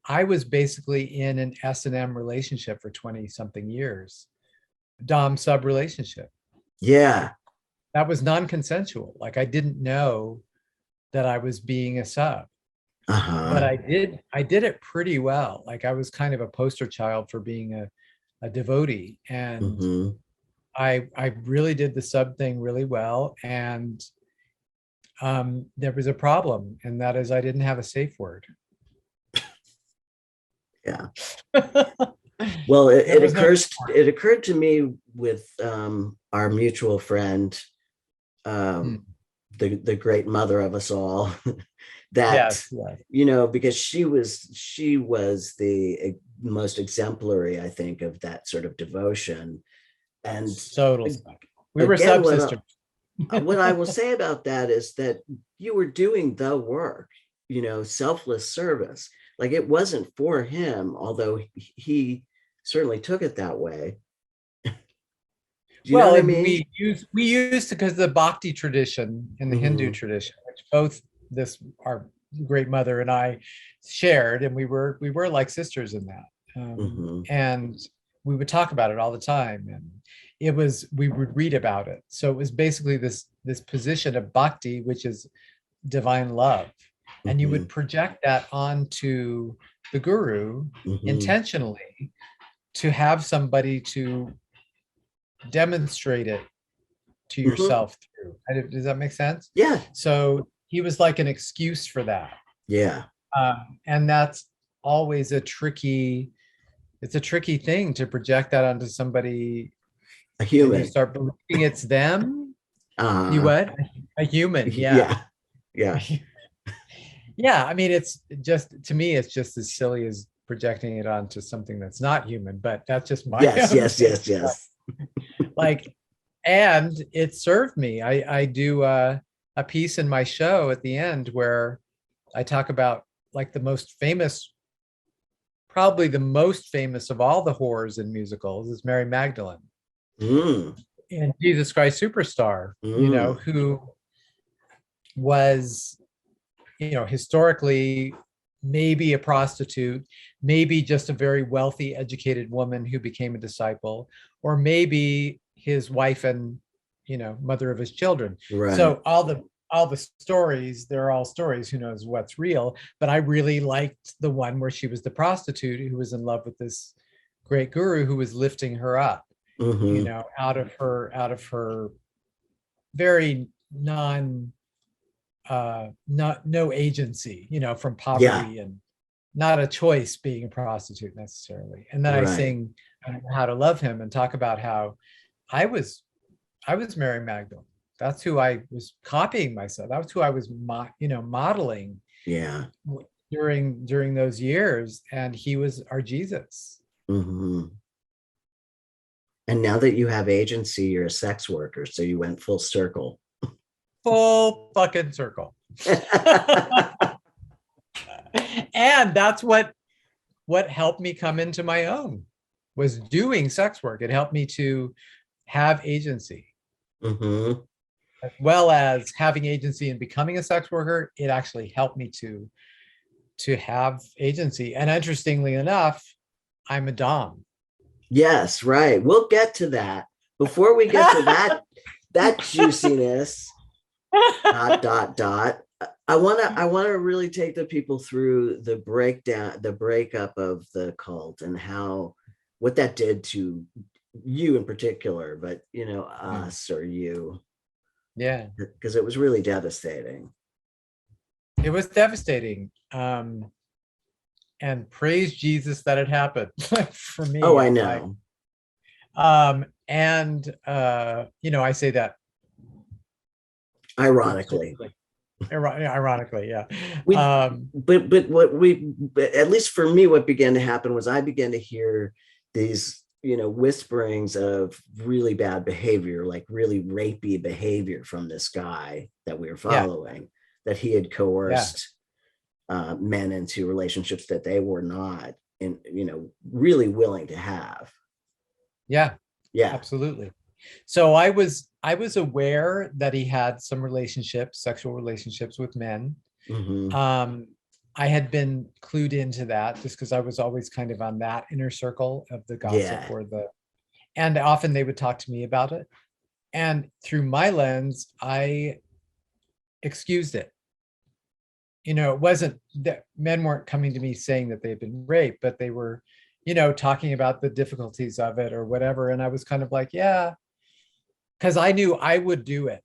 I was basically in an S&M relationship for 20 something years, Dom sub relationship. Yeah. That was non-consensual. Like I didn't know that I was being a sub, but Uh-huh. I did it pretty well. Like I was kind of a poster child for being a devotee. And Hmm. I really did the sub thing really well. And there was a problem, and that is I didn't have a safe word. Yeah. Well, There was no name for it occurred to me with our mutual friend, it. um, the great mother of us all, that Yes, yes. because she was the most exemplary, I think, of that sort of devotion. And Total stuff. We were again, sub sisters. what I will say about that is that you were doing the work. selfless service. Like it wasn't for him, although he certainly took it that way. Do you know Well, what I and mean? we used because the bhakti tradition and the Hindu Mhm, tradition, which both this our great mother and I shared, and we were like sisters in that. mhm, And we would talk about it all the time, and it was we would read about it. So it was basically this position of bhakti, which is divine love, and you would mhm, project that onto the guru mhm, intentionally to have somebody to demonstrate it to mhm. yourself through. Does that make sense? Yeah, So he was like an excuse for that. yeah. And that's always it's a tricky thing to project that onto somebody A and you human. start believing it's them. You Uh, what? A human, yeah. yeah, yeah. Yeah, I mean, it's just, to me, it's just as silly as projecting it onto something that's not human, but that's just my Yes, own yes, thing. yes, yes. Like, and it served me. I do a piece in my show at the end where I talk about like probably the most famous of all the whores in musicals is Mary Magdalene Mm, and Jesus Christ Superstar, mm, who was, historically maybe a prostitute, maybe just a very wealthy, educated woman who became a disciple, or maybe his wife and, mother of his children. right. So all the stories, they're all stories, who knows what's real, but I really liked the one where she was the prostitute who was in love with this great guru who was lifting her up, Hmm. out of her very not no agency, from Yeah, poverty, and not a choice being a prostitute necessarily. And then I right. sing How to Love Him and talk about how I was I was Mary Magdalene. That's who I was copying myself. That's who I was modeling Yeah. during those years, and he was our Jesus. Hmm. And now that you have agency, you're a sex worker, so you went full circle. Full fucking circle. And that's what helped me come into my own, was doing sex work. It helped me to have agency, Hmm. as well as having agency and becoming a sex worker. It actually helped me to have agency. And interestingly enough, I'm a dom. Yes, right. We'll get to that. Before we get to that juiciness, dot dot dot. I wanna really take the people through the breakdown, the breakup of the cult and how what that did to you in particular, but Mm, us or you, yeah, because it was really devastating. it was devastating. And praise Jesus that it happened. Like, for Oh, me, I I'm like, know. and I say that Ironically. ironically, yeah. We Um, but what we but at least for me, what began to happen was I began to hear these whisperings of really bad behavior, like really rapey behavior from this guy that we were yeah, following, that he had yeah, coerced men into relationships that they were not in really willing to have. yeah, Yeah. absolutely. So I was aware that he had some relationships, sexual relationships with men. Hmm. Um, I had been clued into that just because I was always kind of on that inner circle of the gossip, Yeah. and often they would talk to me about it. And through my lens, I excused it. It wasn't that men weren't coming to me saying that they'd been raped, but they were, talking about the difficulties of it or whatever. And I was kind of like, yeah, because I knew I would do it.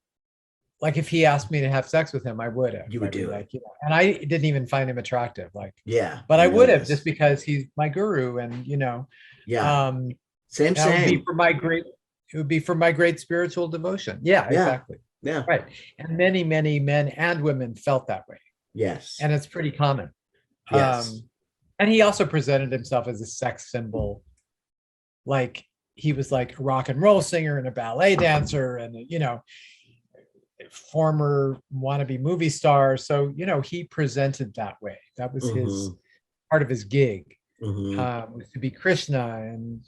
Like, if he asked me to have sex with him, I would have. You would I'd be do it. like, and I didn't even find him attractive. Like, Yeah, but I I know would have, just this. because he's my guru, and Yeah. um, Same, that would be same. for my great. It would be for my great spiritual devotion. Yeah, Yeah. exactly. Yeah. Right. And many, many men and women felt that way, Yes. and it's pretty common. Yes. And he also presented himself as a sex symbol, like he was like a rock and roll singer and a ballet dancer, and former wannabe movie star. So, he presented that way. That was his Mhm. part of his gig, Mhm. was to be Krishna and,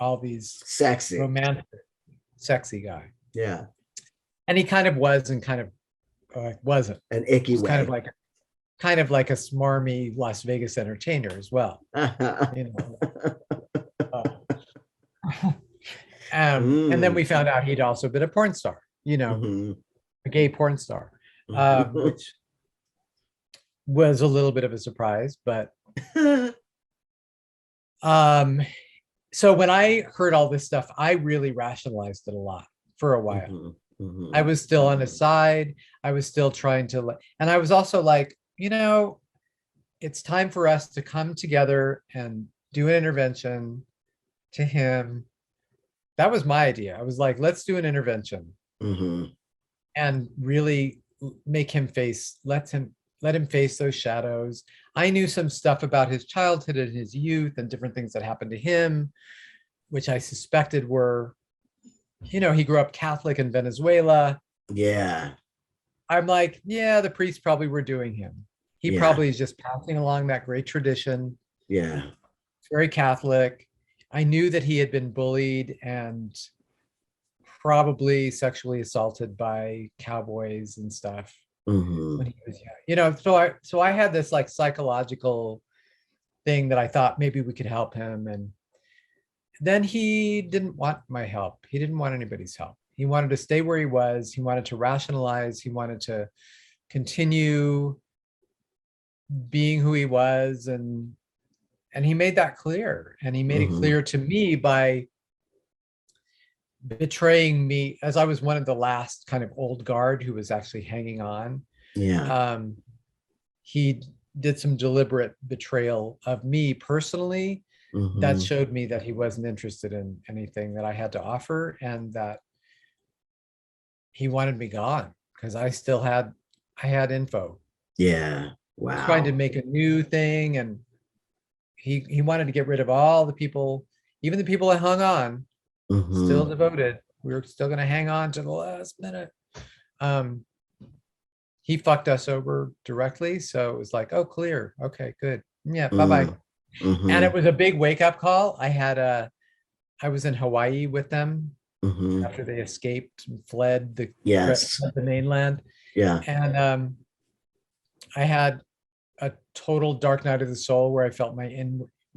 all these Sexy. romantic, sexy guy. Yeah. And he kind of was and kind of wasn't. An icky It's way. kind of like a smarmy Las Vegas entertainer as well. You know. Uh, and then we found out he'd also been a porn star, Mhm. a gay porn star, Mhm. which was a little bit of a surprise. But so when I heard all this stuff, I really rationalized it a lot for a while. Mhm. Mhm. I was still on his side. I was still trying to, and I was also like, it's time for us to come together and do an intervention to him. That was my idea. I was like, let's do an intervention Mhm. and really make him let him face those shadows. I knew some stuff about his childhood and his youth and different things that happened to him, which I suspected were, he grew up Catholic in Venezuela. Yeah. I'm like, yeah, the priests probably were doing him. He Yeah. probably is just passing along that great tradition. Yeah. Very Catholic. I knew that he had been bullied and probably sexually assaulted by cowboys and stuff Mhm. when he was young. So I had this like psychological thing that I thought maybe we could help him. And then he didn't want my help. He didn't want anybody's help. He wanted to stay where he was. He wanted to rationalize. He wanted to continue being who he was. And he made that clear. And he made it Mhm. clear to me by betraying me, as I was one of the last kind of old guard who was actually hanging on. Yeah. He did some deliberate betrayal of me personally that Mhm. showed me that he wasn't interested in anything that I had to offer, and that he wanted me gone because I had info. Yeah. He was trying to Wow. make a new thing, and he wanted to get rid of all the people, even the people that hung on, still Mhm. devoted. We were still going to hang on to the last minute. Um, he fucked us over directly, so it was like, oh, clear, okay, good, yeah, bye bye. Mm. And it Mhm. was a big wake up call. I was in Hawaii with them Mhm. after they escaped and fled Yes. the mainland, Yeah. and I had a total dark night of the soul where I felt my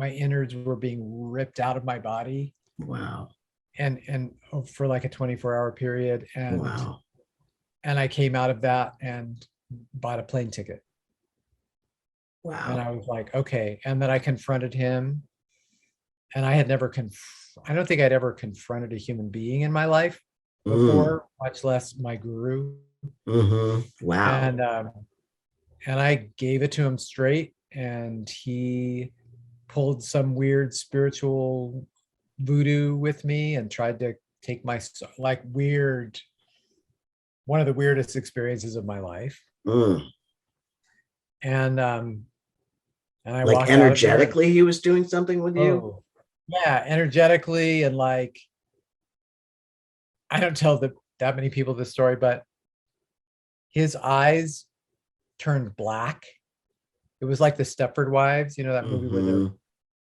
innards were being ripped out of my body, Wow. and for like a 24-hour period, Wow. and I came out of that and bought a plane ticket. And Wow. I was like, okay. And then I confronted him. And I don't think I'd ever confronted a human being in my life Mm. before, much less my guru. Mhm. Wow. And I gave it to him straight, and he pulled some weird spiritual voodoo with me and tried to take my like weird one of the weirdest experiences of my life. Mm. And I Like walked out of there. energetically, he was doing something with you. Oh, yeah, energetically, and like I don't tell that many people this story, but his eyes turned black. It was like the Stepford Wives, that movie where they're, Mhm.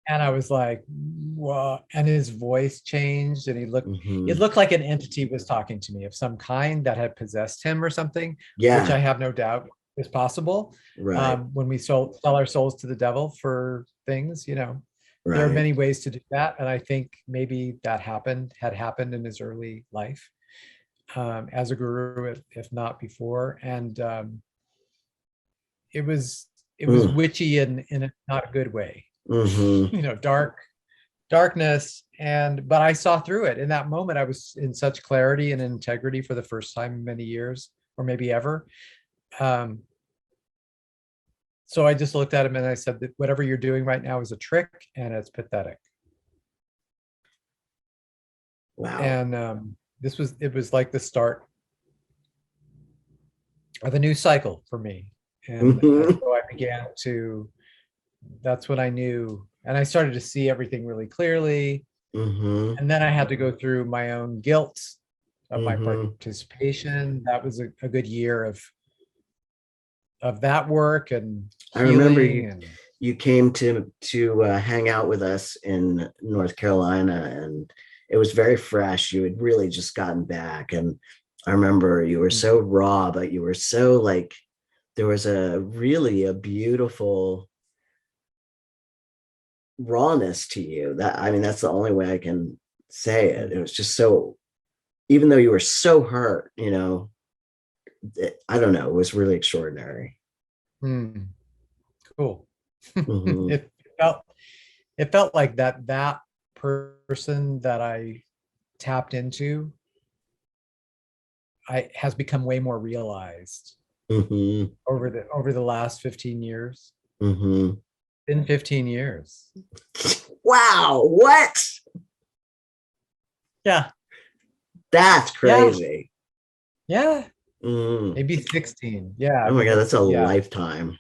and I was like, whoa. And his voice changed, and it Mhm. looked like an entity was talking to me of some kind that had possessed him or something, which I Yeah. have no doubt is possible. Right. When we sell our souls to the devil for things, there are Right. many ways to do that. And I think maybe that had happened in his early life, as a guru, if not before. And it was Mm. witchy in a not a good way, Mhm. darkness. But I saw through it in that moment. I was in such clarity and integrity for the first time in many years, or maybe ever. Um, so I just looked at him and I said that whatever you're doing right now is a trick and it's pathetic. Wow. And it was like the start of a new cycle for me. And Mhm. so I began to, that's when I knew, and I started to see everything really clearly. Mhm. And then I had to go through my own guilt of my participation. That was a good year of that work and I remember healing. And you came to hang out with us in North Carolina, and it was very fresh. You had really just gotten back, and I remember you were so raw, but you were so like, there was a beautiful rawness to you. That, I mean, that's the only way I can say it. It was just so, even though you were so hurt, you know, I don't know, it was really extraordinary. Cool. Mhm. It felt like that person that I tapped into has become way more realized Mhm. over the last 15 years. Mhm. In 15 years. Wow, what? Yeah. That's crazy. Yeah. Mm. Maybe 16. Yeah. Oh my God, that's a yeah. lifetime.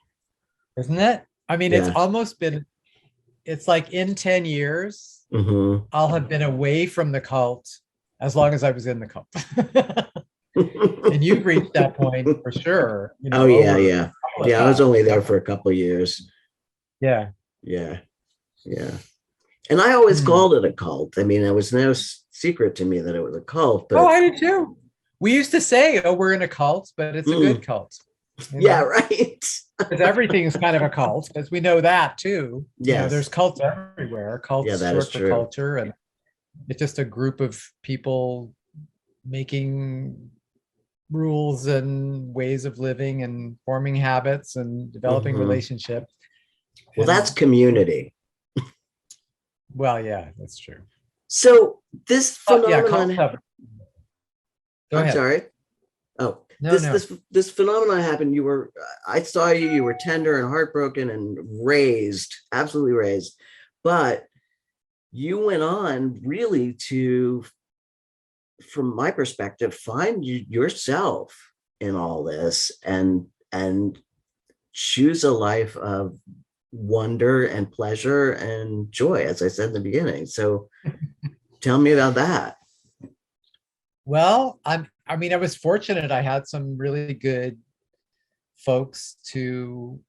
Isn't it? I mean, it's Yeah. almost been, it's like in 10 years, Mhm. I'll have been away from the cult as long as I was in the cult. And you've reached that point for sure, you Oh know, yeah, over yeah. a couple of Yeah, I was times. only there for a couple of years. Yeah. Yeah. Yeah. And I always Hmm. called it a cult. I mean, it was no secret to me that it was a cult, Oh, but I did too. We used to say, oh, we're in a cult, but it's a good cult. You yeah, know, right. because everything is kind of a cult, because we know that too. You know, there's Yes. cults everywhere. Yeah, Cults that is short for true. culture, and it's just a group of people making rules and ways of living and forming habits and developing Mhm. relationships. Well, that's And community. well, yeah, that's true. So this But yeah, cults phenomenon, have. Go I'm ahead. sorry. Oh, No, this no. this this phenomenon happened. I saw you. You were tender and heartbroken and raised, absolutely raised, but you went on really to, from my perspective, find yourself in all this and choose a life of wonder and pleasure and joy, as I said in the beginning. So tell me about that. Well, I mean, I was fortunate. I had some really good folks to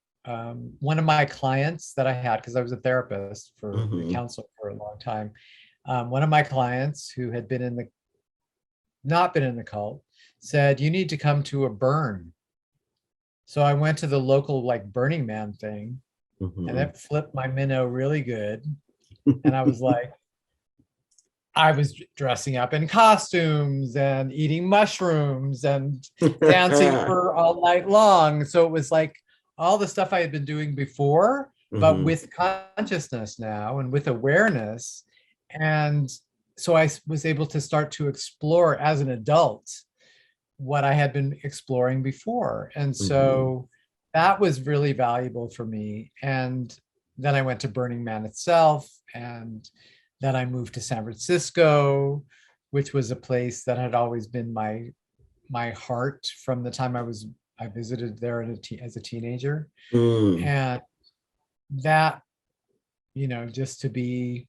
one of my clients that I had, because I was a therapist for a Mm-hmm. counselor for a long time. One of my clients who had not been in the cult said, you need to come to a burn. So I went to the local like Burning Man thing, and Mm-hmm. it flipped my minnow really good. And I was like, I was dressing up in costumes and eating mushrooms and dancing for all night long. So it was like all the stuff I had been doing before, but Mm-hmm. with consciousness now and with awareness. And so I was able to start to explore as an adult what I had been exploring before. And Mm-hmm. so that was really valuable for me. And then I went to Burning Man itself. And then I moved to San Francisco, which was a place that had always been my heart from the time I visited there as a teenager. Mm. And that, you know, just to be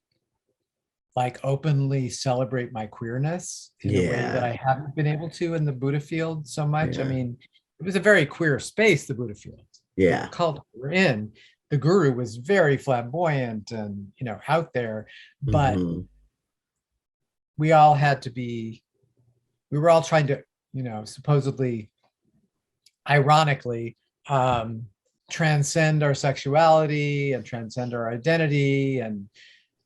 like openly celebrate my queerness in a way that Yeah. I haven't been able to in the Buddha field so much. I Yeah. mean, it was a very queer space, the Buddha field. The Yeah. cult we're in, the guru was very flamboyant and, you know, out there, but Mm-hmm. we all had to be, we were all trying to, you know, supposedly, ironically, transcend our sexuality and transcend our identity and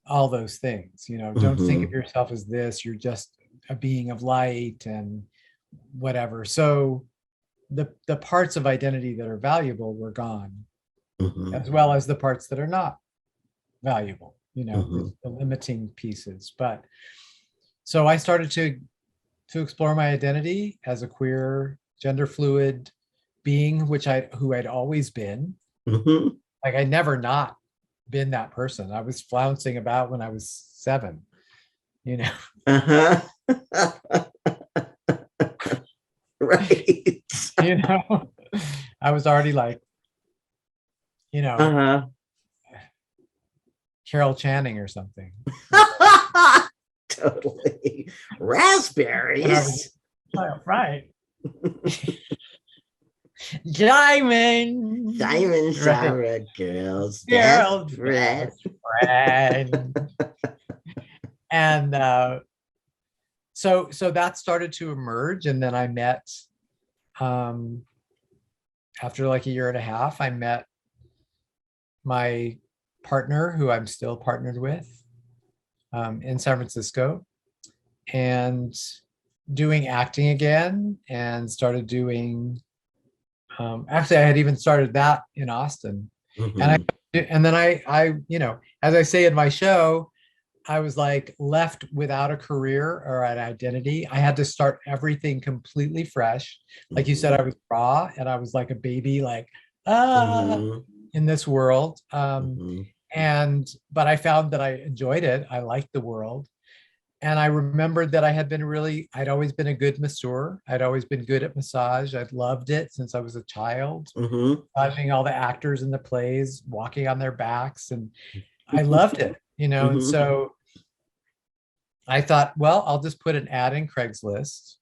all those things. You know, don't think of Mm-hmm. yourself as this, you're just a being of light and whatever. So the parts of identity that are valuable were gone, Mm-hmm. as well as the parts that are not valuable, you know, Mm-hmm. the limiting pieces. But so I started to explore my identity as a queer, gender fluid being, who I'd always been. Mm-hmm. Like I'd never not been that person. I was flouncing about when I was 7, you know. Uh-huh. Right. You know, I was already like, you know, Uh-huh. Carol Channing or something. Totally. And I was, Raspberries. Right. Diamond. Diamond Right. Shower Girls. Girl, Desperate. best friend. And so that started to emerge. And then I met, um, after like a year and a half, I met my partner, who I'm still partnered with, in San Francisco, and doing acting again, and started doing, actually I had even started that in Austin. And Mhm. then I, as I say in my show, I was like left without a career or an identity. I had to start everything completely fresh. Like you said, I was raw and I was like a baby, like, ah, Mhm. in this world. Mhm. But I found that I enjoyed it. I liked the world. And I remembered that I'd always been a good masseur. I'd always been good at massage. I'd loved it since I was a child, Mhm. massaging all the actors in the plays, walking on their backs. And I loved it, and Mhm. so I thought, well, I'll just put an ad in Craigslist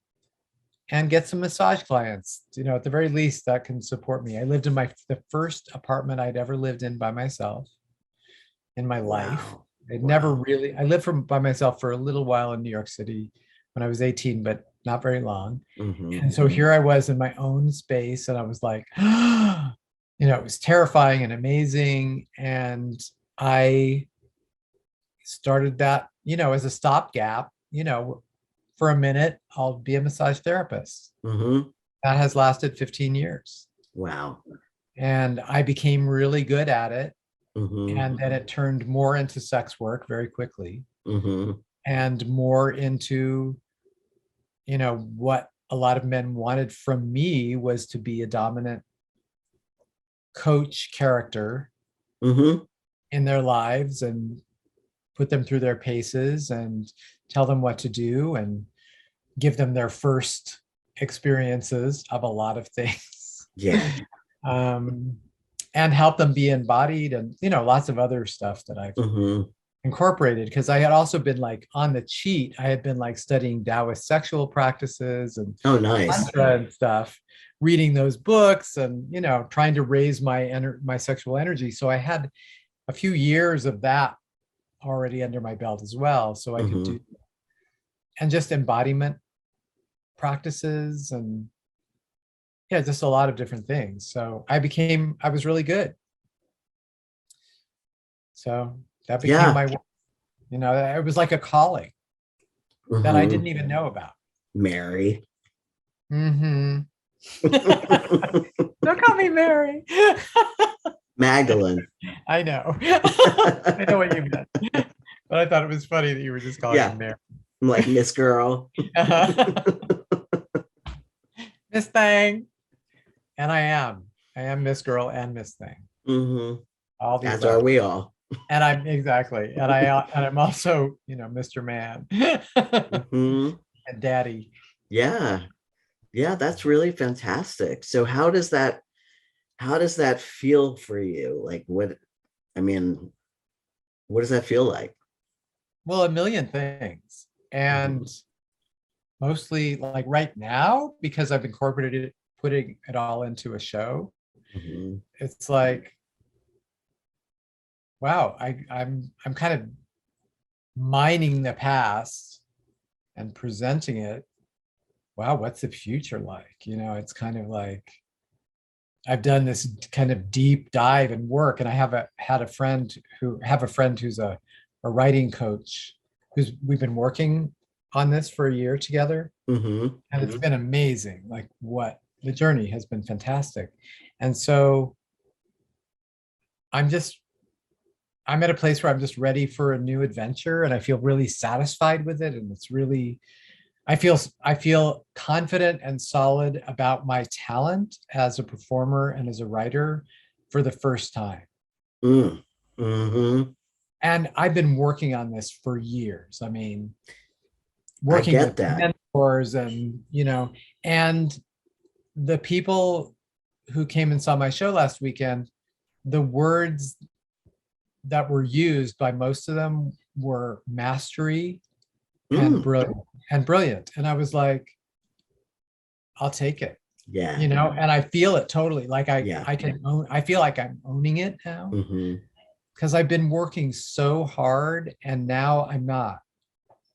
and get some massage clients, at the very least that can support me. I lived in the first apartment I'd ever lived in by myself in my life. Wow. I'd never Wow. really, I lived by myself for a little while in New York City when I was 18, but not very long. Mhm. And so here I was in my own space, and I was like, it was terrifying and amazing. And I started that, as a stopgap, for a minute, I'll be a massage therapist. Mhm. That has lasted 15 years. Wow. And I became really good at it. Mhm. And then it turned more into sex work very quickly, Mhm. and more into, what a lot of men wanted from me was to be a dominant coach character Mhm. in their lives, and put them through their paces and tell them what to do, and give them their first experiences of a lot of things. Yeah. um, and help them be embodied, and lots of other stuff that I've Mhm. incorporated, because I had also been like on the cheat. I had been like studying Taoist sexual practices and Oh, nice. tantra and stuff, reading those books, and trying to raise my sexual energy. So I had a few years of that already under my belt as well, so I could do, Mhm. and just embodiment practices, and yeah, just a lot of different things. So I was really good. So that became Yeah. my work. It was like a calling that I didn't Mhm. even know about. Mary. Mm-hmm. Don't call me Mary. Magdalene. I know. I know what you meant. But I thought it was funny that you were just calling me Yeah. Mary. I'm like Miss Girl. Miss Thing. And I am. I am Miss Girl and Miss Thing. Mhm. All the As are above. we all. And I'm exactly. And I'm also, Mr. Man. Mhm. And Daddy. Yeah. Yeah, that's really fantastic. So how does that feel for you? Like I mean, what does that feel like? Well, a million things. And Mhm. mostly like right now, because I've incorporated it, putting it all into a show, Mhm. it's like, wow, I'm kind of mining the past and presenting it. Wow, what's the future like? It's kind of like I've done this kind of deep dive and work, and I had a friend who's a writing coach, who's we've been working on this for a year together, Mhm. and it's been amazing. Like, what the journey has been fantastic. And so I'm just I'm at a place where I'm just ready for a new adventure, and I feel really satisfied with it, and it's really I feel confident and solid about my talent as a performer and as a writer for the first time. Mm. Mhm. And I've been working on this for years. I mean, I working with get that. mentors, and and the people who came and saw my show last weekend, the words that were used by most of them were mastery and Mm. brilliant. And I was like, I'll take it, Yeah. and I feel it totally. Like Yeah. I feel like I'm owning it now Hmm. because I've been working so hard and now I'm not.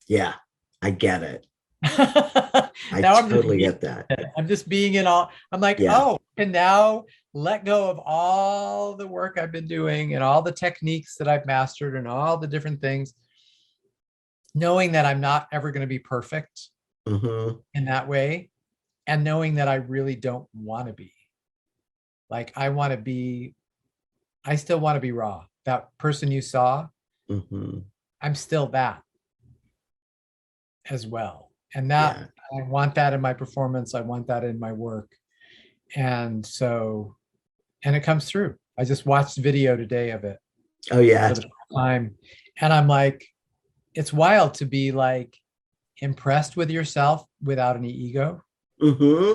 Yeah. I get it. I Now I'm just totally being get that. it. I'm just being in all. I'm like, Yeah. oh, and now let go of all the work I've been doing and all the techniques that I've mastered and all the different things, knowing that I'm not ever going to be perfect Hmm. in that way, and knowing that I really don't want to be. Like I still want to be raw. That person you saw, Hmm. I'm still that as well. And that Yeah. I want that in my performance. I want that in my work. And so, and it comes through. I just watched video today of it Oh yeah. for the first time. And I'm like, it's wild to be like impressed with yourself without any ego. Hmm.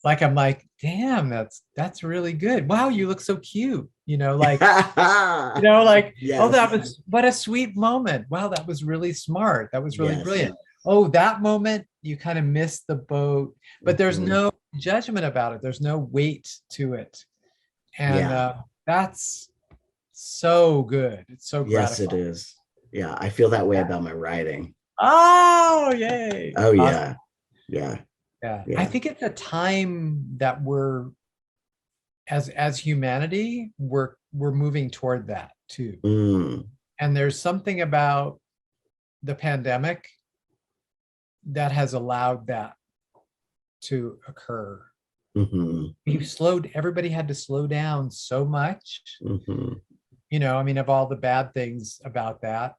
Like I'm like, damn, that's really good. Wow, you look so cute. Like, like, oh, that Yes. was what a sweet moment. Wow, that was really smart. That was really Yes. brilliant. Oh, that moment you kind of missed the boat, but there's Hmm. no judgment about it. There's no weight to it. And Yeah. that's so good. It's so Yes, it gratifying. is. Yeah. I feel that way Yeah. about my writing. Oh, yay. Oh Awesome. yeah. Yeah. Yeah. I Yeah. think it's a time that we're as humanity, we're moving toward that too. Mm. And there's something about the pandemic that has allowed that to occur. Hmm. Everybody had to slow down so much, Hmm. I mean, of all the bad things about that,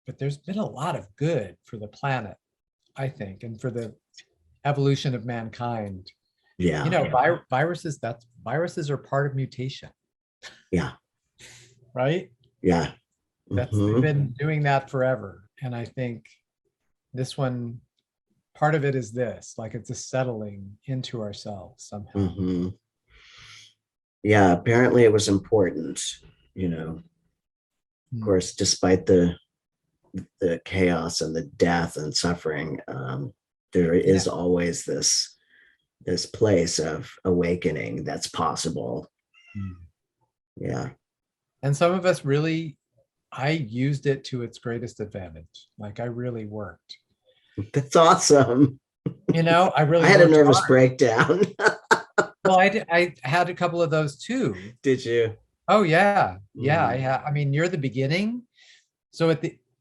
but there's been a lot of good for the planet, I think, and for the evolution of mankind. Yeah. Viruses are part of mutation, Yeah. right? Yeah. They've Hmm. been doing that forever. And I think this one, part of it is this, like it's a settling into ourselves somehow. Hmm. Yeah. Apparently it was important, of Mm. course, despite the chaos and the death and suffering, there Yeah. is always this place of awakening that's possible. Mm. Yeah. And some of us really, I used it to its greatest advantage. Like I really worked. That's awesome. I really I had a worked nervous hard. breakdown. Well, I had a couple of those too. Did you? Oh yeah. Yeah. Mm-hmm. I mean, near the beginning. So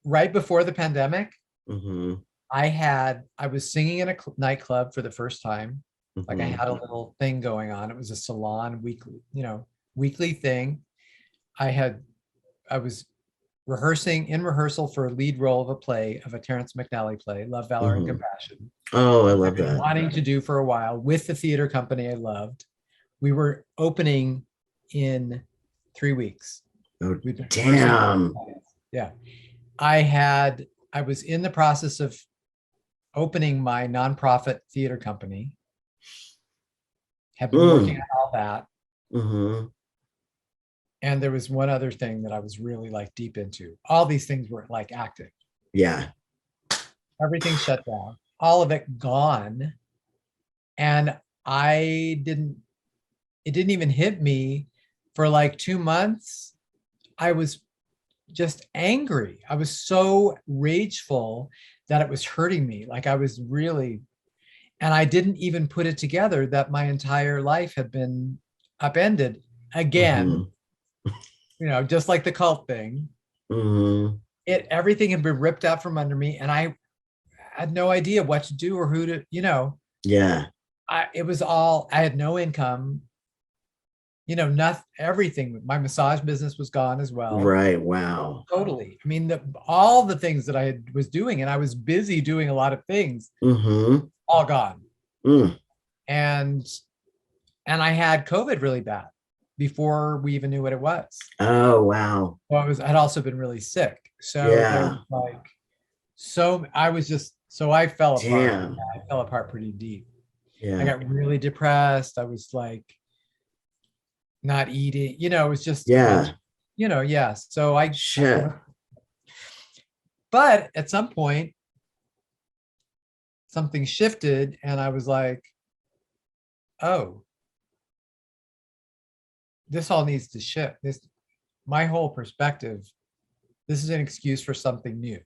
right before the pandemic, Mm-hmm. I was singing in a nightclub for the first time. Like I Mm-hmm. had a little thing going on. It was a salon weekly thing. I had, I was in rehearsal for a lead role of a Terrence McNally play, Love, Valor, and Mm-hmm. Compassion. Oh, I I've love been that. wanting to do for a while with the theater company I loved. We were opening in 3 weeks. Oh, We've been rehearsing. damn. Yeah. I was in the process of opening my nonprofit theater company, have been working Mm. on all that. Mm-hmm. And there was one other thing that I was really like deep into. All these things were like active. Yeah. Everything shut down, all of it gone. And it didn't even hit me for like 2 months. I was just angry. I was so rageful that it was hurting me. Like I was really, and I didn't even put it together that my entire life had been upended again, Mm-hmm. just like the cult thing. Mm-hmm. Everything had been ripped out from under me, and I had no idea what to do or who to, Yeah. I had no income, nothing, everything. My massage business was gone as well. Right. Wow. Totally. I mean, all the things that was doing, and I was busy doing a lot of things, Mm-hmm. all gone. Mm. And I had COVID really bad before we even knew what it was. Oh, wow. So I'd also been really sick. So there Yeah. was like, I fell apart. Damn. I fell apart pretty deep. I Yeah. got really depressed. I was like not eating, it was just, Yeah. yeah. So Shit. but at some point, something shifted and I was like, oh, this all needs to shift. My whole perspective, this is an excuse for something new.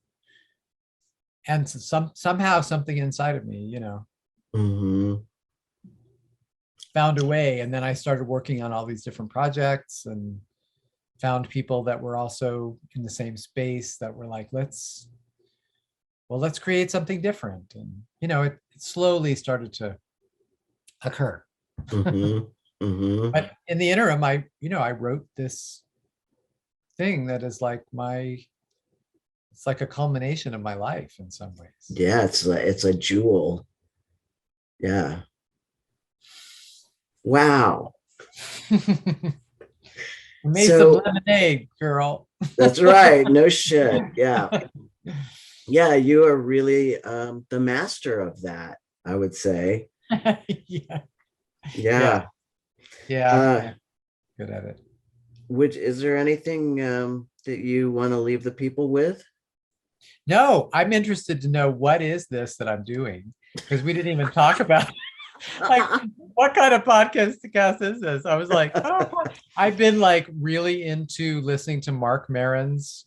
And somehow something inside of me, found a way. And then I started working on all these different projects and found people that were also in the same space that were like, let's create something different. And, it slowly started to occur. But in the interim, I wrote this thing that is like it's like a culmination of my life in some ways. Yeah, it's a jewel. Yeah. Wow. Made some lemonade, girl. That's right. No shit. Yeah. Yeah, you are really the master of that, I would say. Yeah. Yeah. Good at it. Is there anything that you want to leave the people with? No, I'm interested to know what is this that I'm doing, because we didn't even talk about like what kind of podcast is this? I was like, oh, I've been like really into listening to Mark Maron's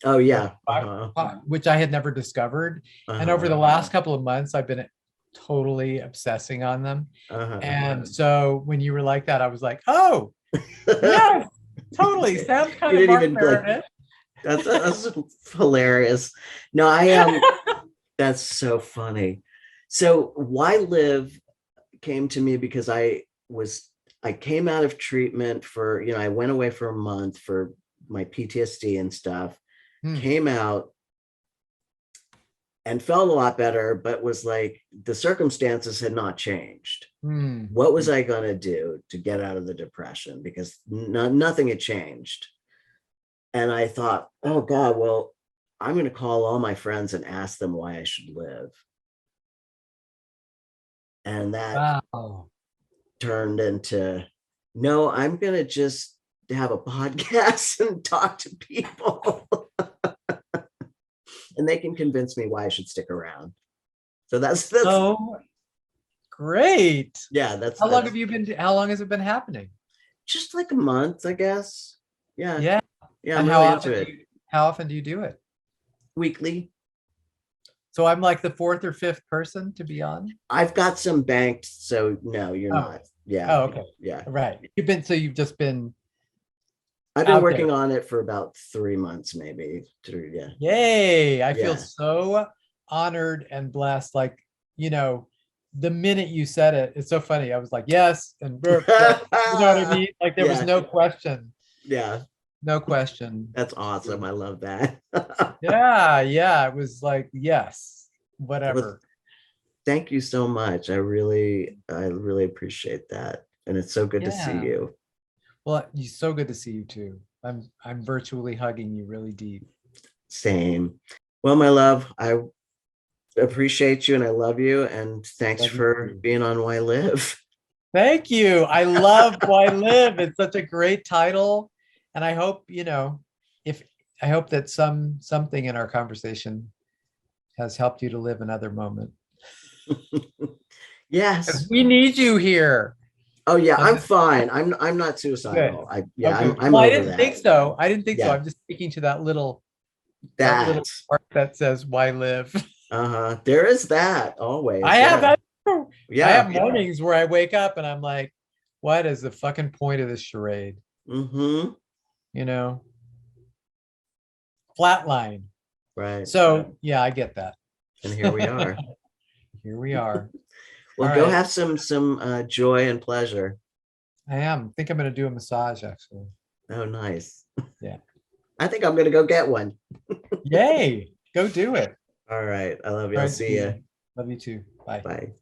which I had never discovered. And over the last couple of months, I've been totally obsessing on them. And so when you were like that, I was like, oh, yes, totally. Sounds kind of Mark Maron. That's hilarious. No, I am. That's so funny. So Why Live came to me because I came out of treatment for, I went away for a month for my PTSD and stuff, came out and felt a lot better, but was like, the circumstances had not changed. What was I going to do to get out of the depression? Because nothing had changed. And I thought, oh God, well, I'm going to call all my friends and ask them why I should live. And that turned into, no, I'm going to just have a podcast and talk to people. And they can convince me why I should stick around. So that's so great. Yeah. How long has it been happening? Just like a month, I guess. Yeah. Yeah. Yeah. And how often do you do it? Weekly. So I'm like the fourth or fifth person to be on? I've got some banked, so no, you're not. Yeah. Oh, okay. Yeah. Right. I've been working on it for about 3 months, maybe. Yeah. Yay. I feel so honored and blessed. Like, the minute you said it, it's so funny. I was like, yes. And you know what I mean? Like there was no question. Yeah. No question. That's awesome. I love that. Yeah. It was like, yes, whatever. Well, thank you so much. I really appreciate that. And it's so good to see you. Well, it's so good to see you too. I'm virtually hugging you really deep. Same. Well, my love, I appreciate you and I love you. And thanks for being on Why Live. Thank you. I love Why Live. It's such a great title. And I hope, I hope that something in our conversation has helped you to live another moment. Yes. We need you here. Oh yeah, I'm fine. I'm not suicidal. I'm well, I didn't think so. I'm just speaking to that little part that says "Why live." There is that always. I have that. Yeah. I have mornings where I wake up and I'm like, "What is the fucking point of this charade?" Flatline. Right. So yeah, I get that. And here we are. Here we are. Well, go have some joy and pleasure. I think I'm going to do a massage actually. Oh, nice. Yeah. I think I'm going to go get one. Yay. Go do it. All right. I love you. I'll see you. Love you too. Bye. Bye.